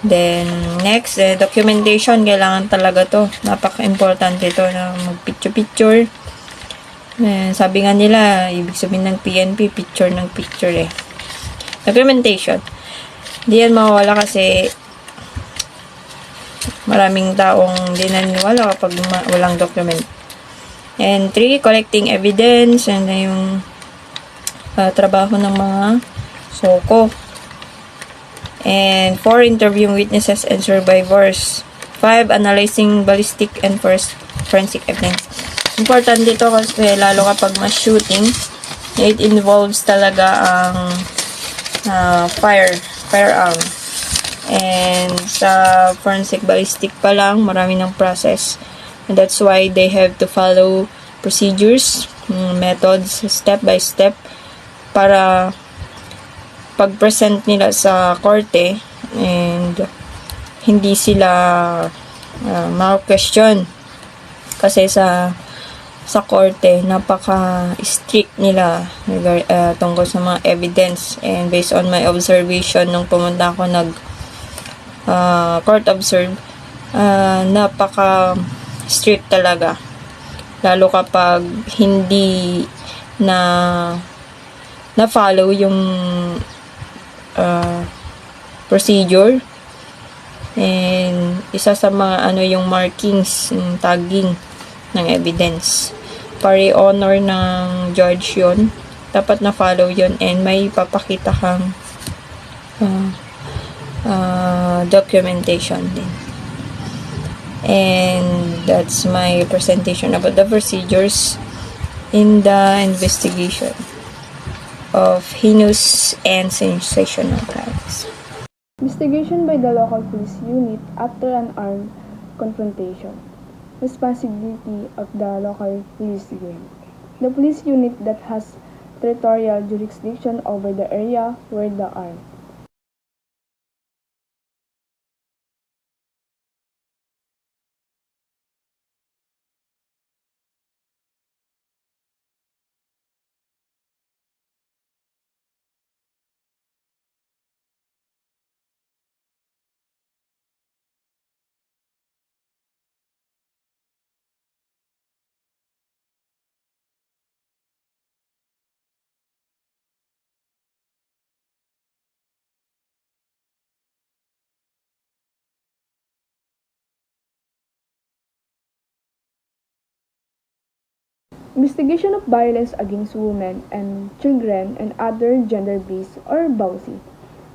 Then, next, documentation. Kailangan talaga to. Napaka-importante to na mag-picture-picture. Sabi nga nila, ibig sabihin ng PNP, picture ng picture eh. Documentation. Hindi yan mawawala kasi maraming taong hindi naniniwala kapag walang document. And 3, collecting evidence. And yung trabaho ng mga SOCO. And 4, interviewing witnesses and survivors. 5, analyzing ballistic and forensic evidence. Important dito kasi lalo kapag mass shooting, it involves talaga ang firearm. And sa forensic ballistic pa lang, marami ng process. And that's why they have to follow procedures, methods, step by step, para pag-present nila sa korte and hindi sila ma-question. Kasi sa korte, napaka-strict nila tungkol sa mga evidence. And based on my observation, nung pumunta ako court observe, napaka-strict talaga. Lalo kapag hindi na-follow yung procedure. And isa sa mga yung markings, yung tagging ng evidence. Pare honor ng judge yon, dapat na-follow yon, and may papakita kang documentation din. And that's my presentation about the procedures in the investigation of heinous and sensational crimes. Investigation by the local police unit after an armed confrontation. Responsibility of the local police unit. The police unit that has territorial jurisdiction over the area where the armed Investigation of violence against women and children and other gender-based or BAUSI.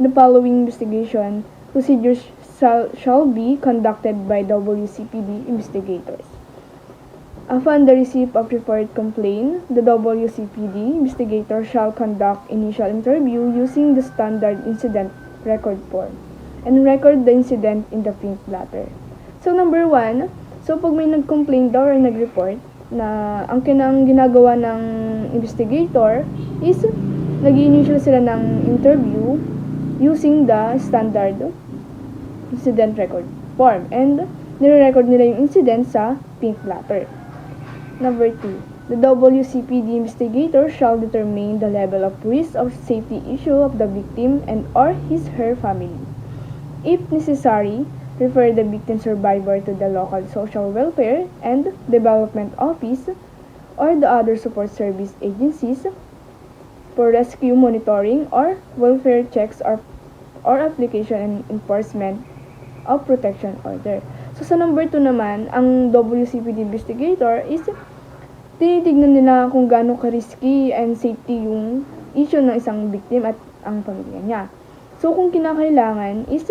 The following investigation procedures shall be conducted by WCPD investigators. Upon the receipt of referred complaint, the WCPD investigator shall conduct initial interview using the standard incident record form and record the incident in the pink blatter. So number 1, so pag may nag-complain daw or nag-report, na ang ginagawa ng investigator is nag-initial sila ng interview using the standard incident record form and nire-record nila yung incident sa pink blatter. Number 2, the WCPD investigator shall determine the level of risk of safety issue of the victim and or his/her family. If necessary, refer the victim survivor to the local social welfare and development office or the other support service agencies for rescue monitoring or welfare checks or application and enforcement of protection order. So sa number 2 naman, ang WCPD investigator is tinitignan nila kung gaano ka-risky and safety yung issue ng isang victim at ang pamilya niya. So kung kinakailangan is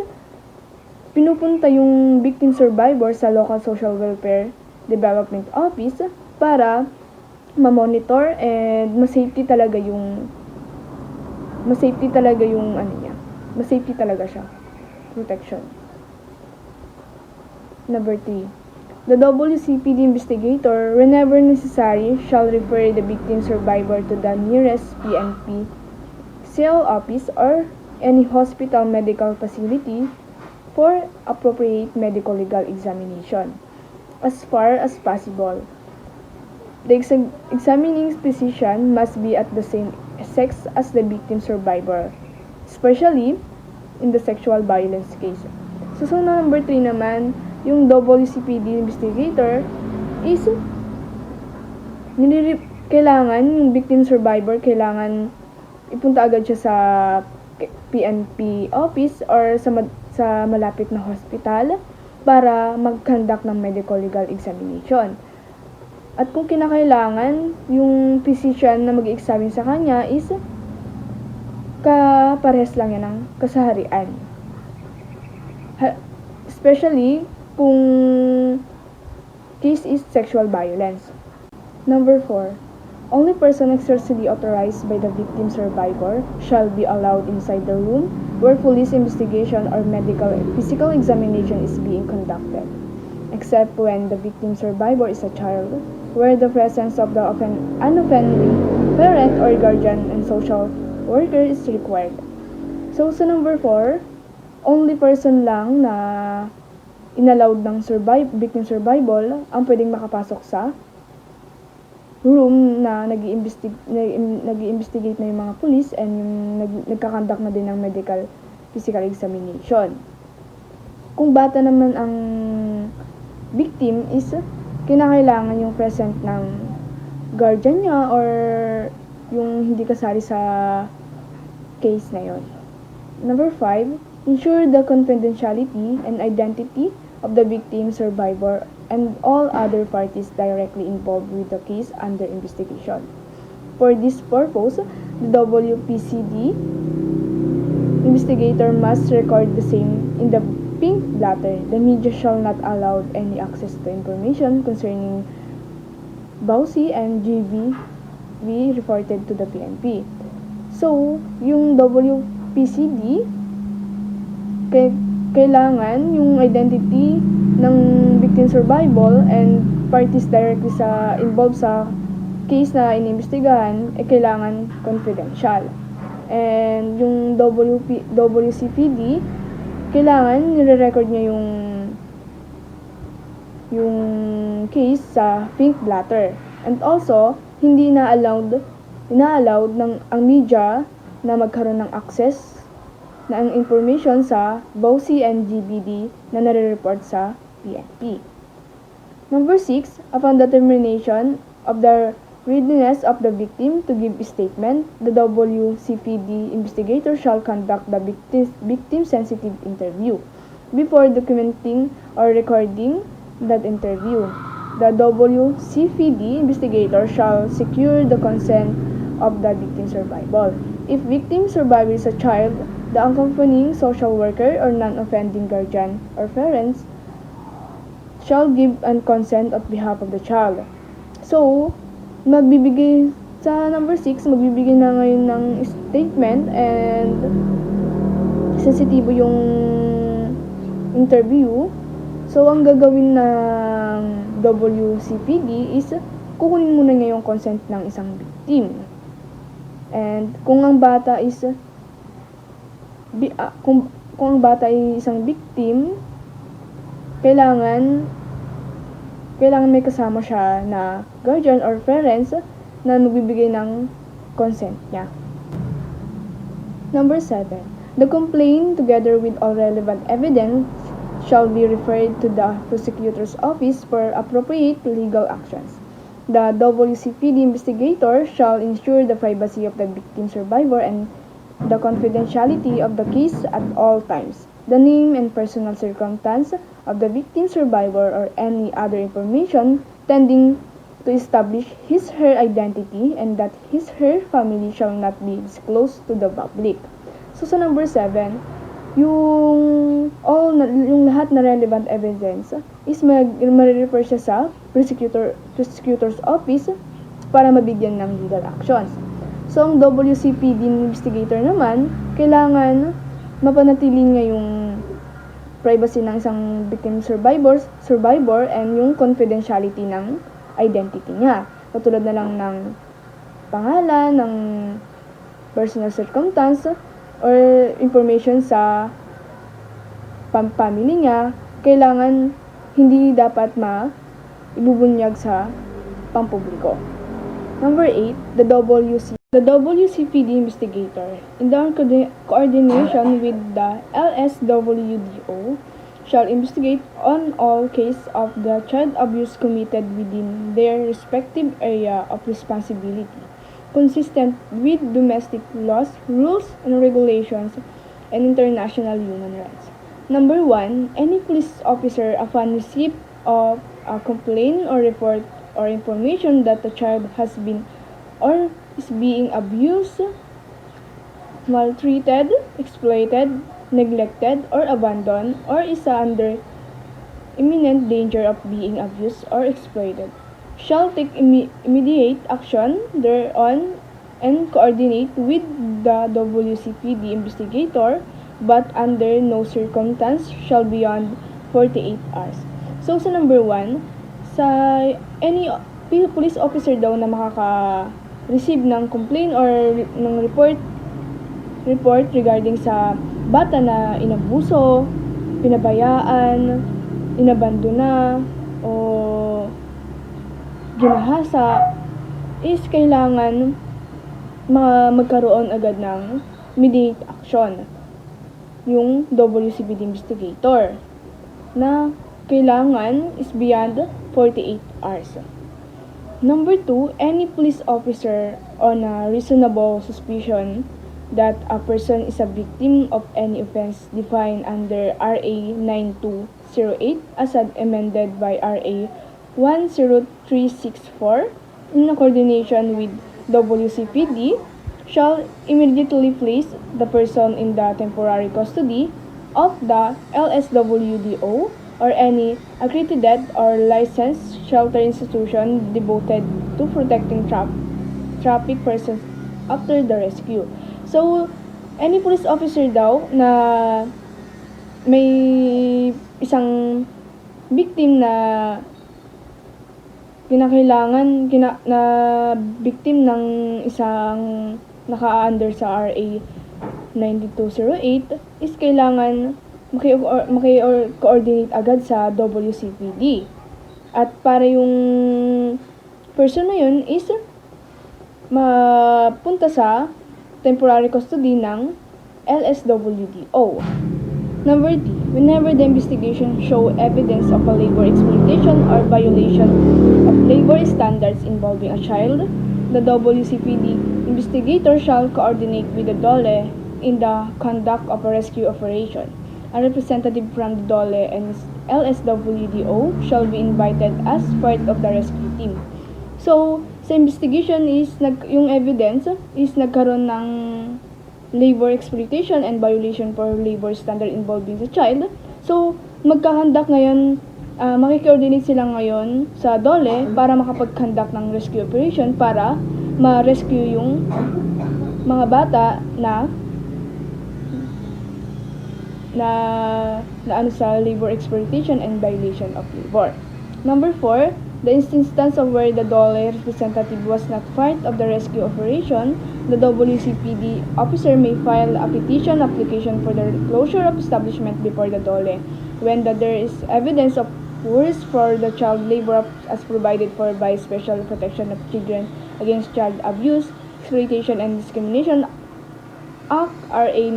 pinupunta yung victim survivor sa local social welfare development office para ma-monitor and ma-safety talaga siya. Protection. Number 3. The WCPD investigator, whenever necessary, shall refer the victim survivor to the nearest PNP cell office or any hospital medical facility for appropriate medical legal examination. As far as possible, the examining physician must be at the same sex as the victim survivor, especially in the sexual violence case. So number 3 naman, yung WCPD investigator is kailangan yung victim survivor, kailangan ipunta agad siya sa PNP office or sa malapit na hospital para mag-conduct ng medical legal examination. At kung kinakailangan, yung physician na mag-examine sa kanya is kaparehas lang yan ng kasaharian. Especially kung case is sexual violence. Number 4. Only person expressly authorized by the victim survivor shall be allowed inside the room where police investigation or medical and physical examination is being conducted, except when the victim survivor is a child, where the presence of the unoffending parent or guardian and social worker is required. So sa number 4, only person lang na inallowed ng victim survival ang pwedeng makapasok sa room na nag-i-investigate na yung mga police and nagkakandak na din ng medical physical examination. Kung bata naman ang victim is kinakailangan yung present ng guardian niya or yung hindi kasali sa case na yon. Number 5, ensure the confidentiality and identity of the victim, survivor, and all other parties directly involved with the case under investigation. For this purpose, the WPCD investigator must record the same in the pink blatter. The media shall not allow any access to information concerning BAUSI and GV reported to the PNP. So, yung WPCD kailangan yung identity ng victim survival and parties directly involved sa case na inimbestigahan kailangan confidential. And yung WCPD, kailangan nire-record niya yung case sa pink blotter. And also, hindi na-allowed ang media na magkaroon ng access na ang information sa BOWSI and GBD na nare-report sa PNP. Number 6, upon determination of the readiness of the victim to give a statement, the WCPD investigator shall conduct the victim-sensitive interview. Before documenting or recording that interview, the WCPD investigator shall secure the consent of the victim survival. If victim survivor is a child, the accompanying social worker or non-offending guardian or parents shall give and consent on behalf of the child. So, magbibigay sa number 6, magbibigay na ngayon ng statement and sensitibo yung interview. So, ang gagawin ng WCPD is kukunin muna niya yung consent ng isang victim. And kung ang bata is kung ang bata ay isang victim, kailangan may kasama siya na guardian or parents na magbibigay ng consent niya. Number 7. The complaint, together with all relevant evidence, shall be referred to the prosecutor's office for appropriate legal actions. The WCPD investigator shall ensure the privacy of the victim survivor and the confidentiality of the case at all times. The name and personal circumstance of the victim survivor or any other information tending to establish his/her identity and that his/her family shall not be disclosed to the public. So sa number 7, yung lahat na relevant evidence is ma-refer siya sa prosecutor's office para mabigyan ng legal actions. So, ang WCPD investigator naman, kailangan mapanatili niya yung privacy ng isang victim survivor and yung confidentiality ng identity niya. Katulad na lang ng pangalan, ng personal circumstance, or information sa family niya, kailangan hindi dapat ibubunyag sa pampubliko. Number 8, the WCPD investigator, in the coordination with the LSWDO, shall investigate on all cases of the child abuse committed within their respective area of responsibility, consistent with domestic laws, rules, and regulations, and international human rights. Number 1, any police officer upon receipt of a complaint or report or information that the child has been or is being abused, maltreated, exploited, neglected, or abandoned, or is under imminent danger of being abused or exploited, shall take immediate action thereon and coordinate with the WCPD investigator, but under no circumstance shall beyond 48 hours. So, sa number 1, sa any police officer daw na makaka-receive ng complaint or ng report regarding sa bata na inabuso, pinabayaan, inabandona, o ginahasa, is kailangan magkaroon agad ng immediate action yung WCPD investigator na kailangan is beyond 48 hours. Number 2, any police officer on a reasonable suspicion that a person is a victim of any offense defined under RA 9208 as amended by RA 10364 in coordination with WCPD shall immediately place the person in the temporary custody of the LSWDO or any accredited or licensed shelter institution devoted to protecting trafficked persons after the rescue. So, any police officer daw na may isang victim na na victim ng isang naka-under sa RA 9208 is kailangan maki-coordinate agad sa WCPD. At para yung person na yun is mapunta sa temporary custody ng LSWDO. Number D, whenever the investigation show evidence of a labor exploitation or violation of labor standards involving a child, the WCPD investigator shall coordinate with the DOLE in the conduct of a rescue operation. A representative from the DOLE and LSWDO shall be invited as part of the rescue team. So, sa investigation is yung evidence is nagkaroon ng labor exploitation and violation for labor standard involving the child. So, magkakandak ngayon, makikoordinate sila ngayon sa DOLE para makapag-conduct ng rescue operation para ma-rescue yung mga bata na sa labor exploitation and violation of labor. Number 4, the instance of where the DOLE representative was not part of the rescue operation, the WCPD officer may file a petition application for the closure of establishment before the DOLE when there is evidence of worse for the child labor as provided for by Special Protection of Children Against Child Abuse, Exploitation and Discrimination Act RA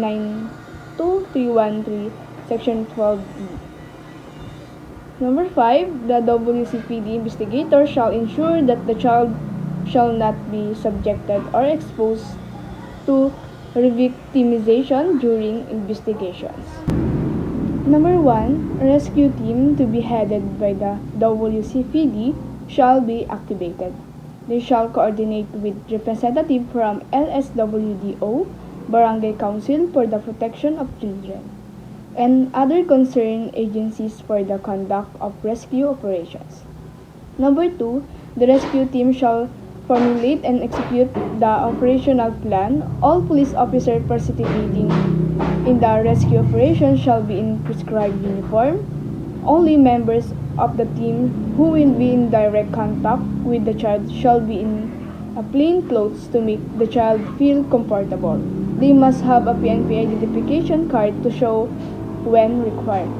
92313 Section 12B. Number 5, the WCPD investigator shall ensure that the child shall not be subjected or exposed to re-victimization during investigations. Number 1, a rescue team to be headed by the WCPD shall be activated. They shall coordinate with representative from LSWDO, Barangay Council for the Protection of Children, and other concerned agencies for the conduct of rescue operations. Number 2, the rescue team shall formulate and execute the operational plan. All police officers participating in the rescue operation shall be in prescribed uniform. Only members of the team who will be in direct contact with the child shall be in plain clothes to make the child feel comfortable. They must have a PNP identification card to show when required.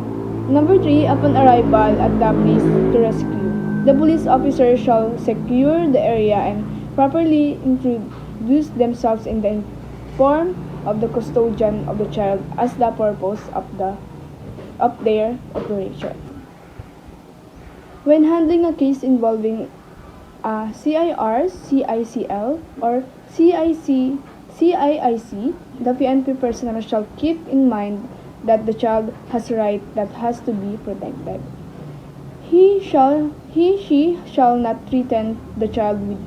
Number 3, upon arrival at the place to rescue, the police officer shall secure the area and properly introduce themselves in the form of the custodian of the child as the purpose of their operation. When handling a case involving a CIR, CICL, or CIC, the PNP personnel shall keep in mind that the child has a right that has to be protected. She shall not threaten the child with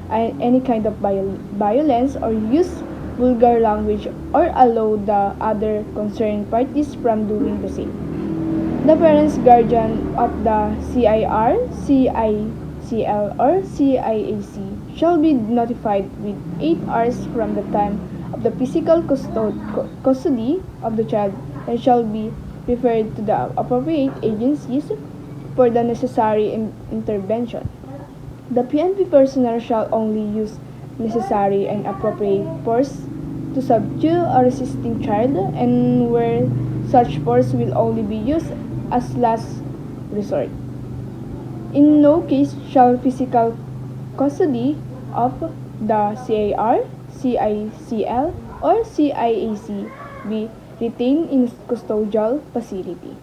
any kind of violence or use vulgar language or allow the other concerned parties from doing the same. The parents, guardian of the CIR, CICL, or CIAC shall be notified with 8 hours from the time of the physical custody of the child and shall be referred to the appropriate agencies for the necessary intervention. The PNP personnel shall only use necessary and appropriate force to subdue a resisting child, and where such force will only be used as last resort. In no case shall physical custody of the CIR, CICL, or CIAC be retained in custodial facility.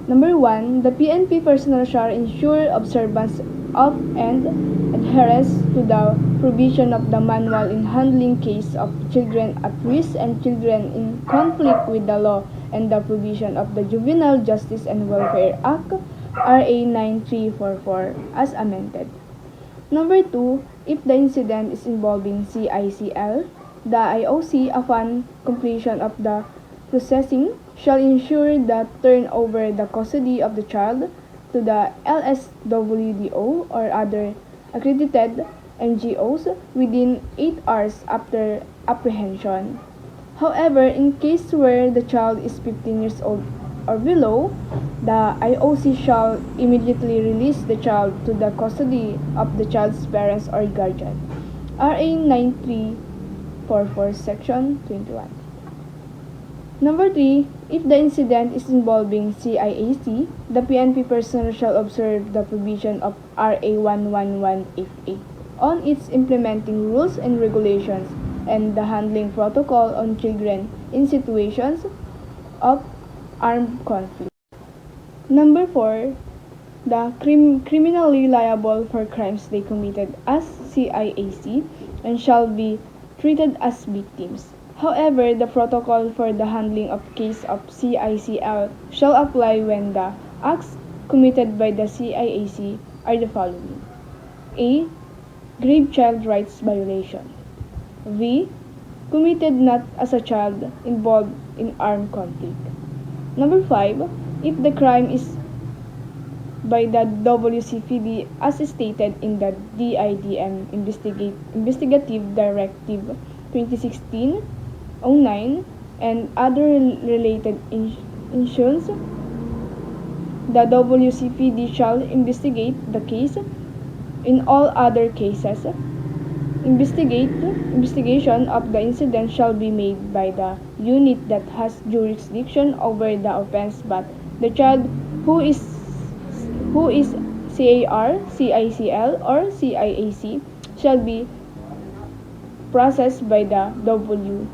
Number 1, the PNP personnel shall ensure observance of and adherence to the provision of the manual in handling case of children at risk and children in conflict with the law and the provision of the Juvenile Justice and Welfare Act RA 9344 as amended. Number 2, if the incident is involving CICL, the IOC upon completion of the processing shall ensure that turnover the custody of the child to the LSWDO or other accredited NGOs within 8 hours after apprehension. However, in case where the child is 15 years old or below, the IOC shall immediately release the child to the custody of the child's parents or guardian. RA 9344 Section 21. Number 3, if the incident is involving CIAC, the PNP personnel shall observe the provision of RA 11188 on its implementing rules and regulations and the handling protocol on children in situations of armed conflict. Number 4, the criminally liable for crimes they committed as CIAC and shall be treated as victims. However, the protocol for the handling of case of CICL shall apply when the acts committed by the CIAC are the following: A. Grave child rights violation. V. Committed not as a child involved in armed conflict. Number 5. If the crime is by the WCPD as stated in the DIDM Investigative Directive 2016-09 and other related injunctions, the WCPD shall investigate the case. In all other cases, investigation of the incident shall be made by the unit that has jurisdiction over the offense, but the child who is CAR, CICL, or CIAC shall be processed by the WCPD.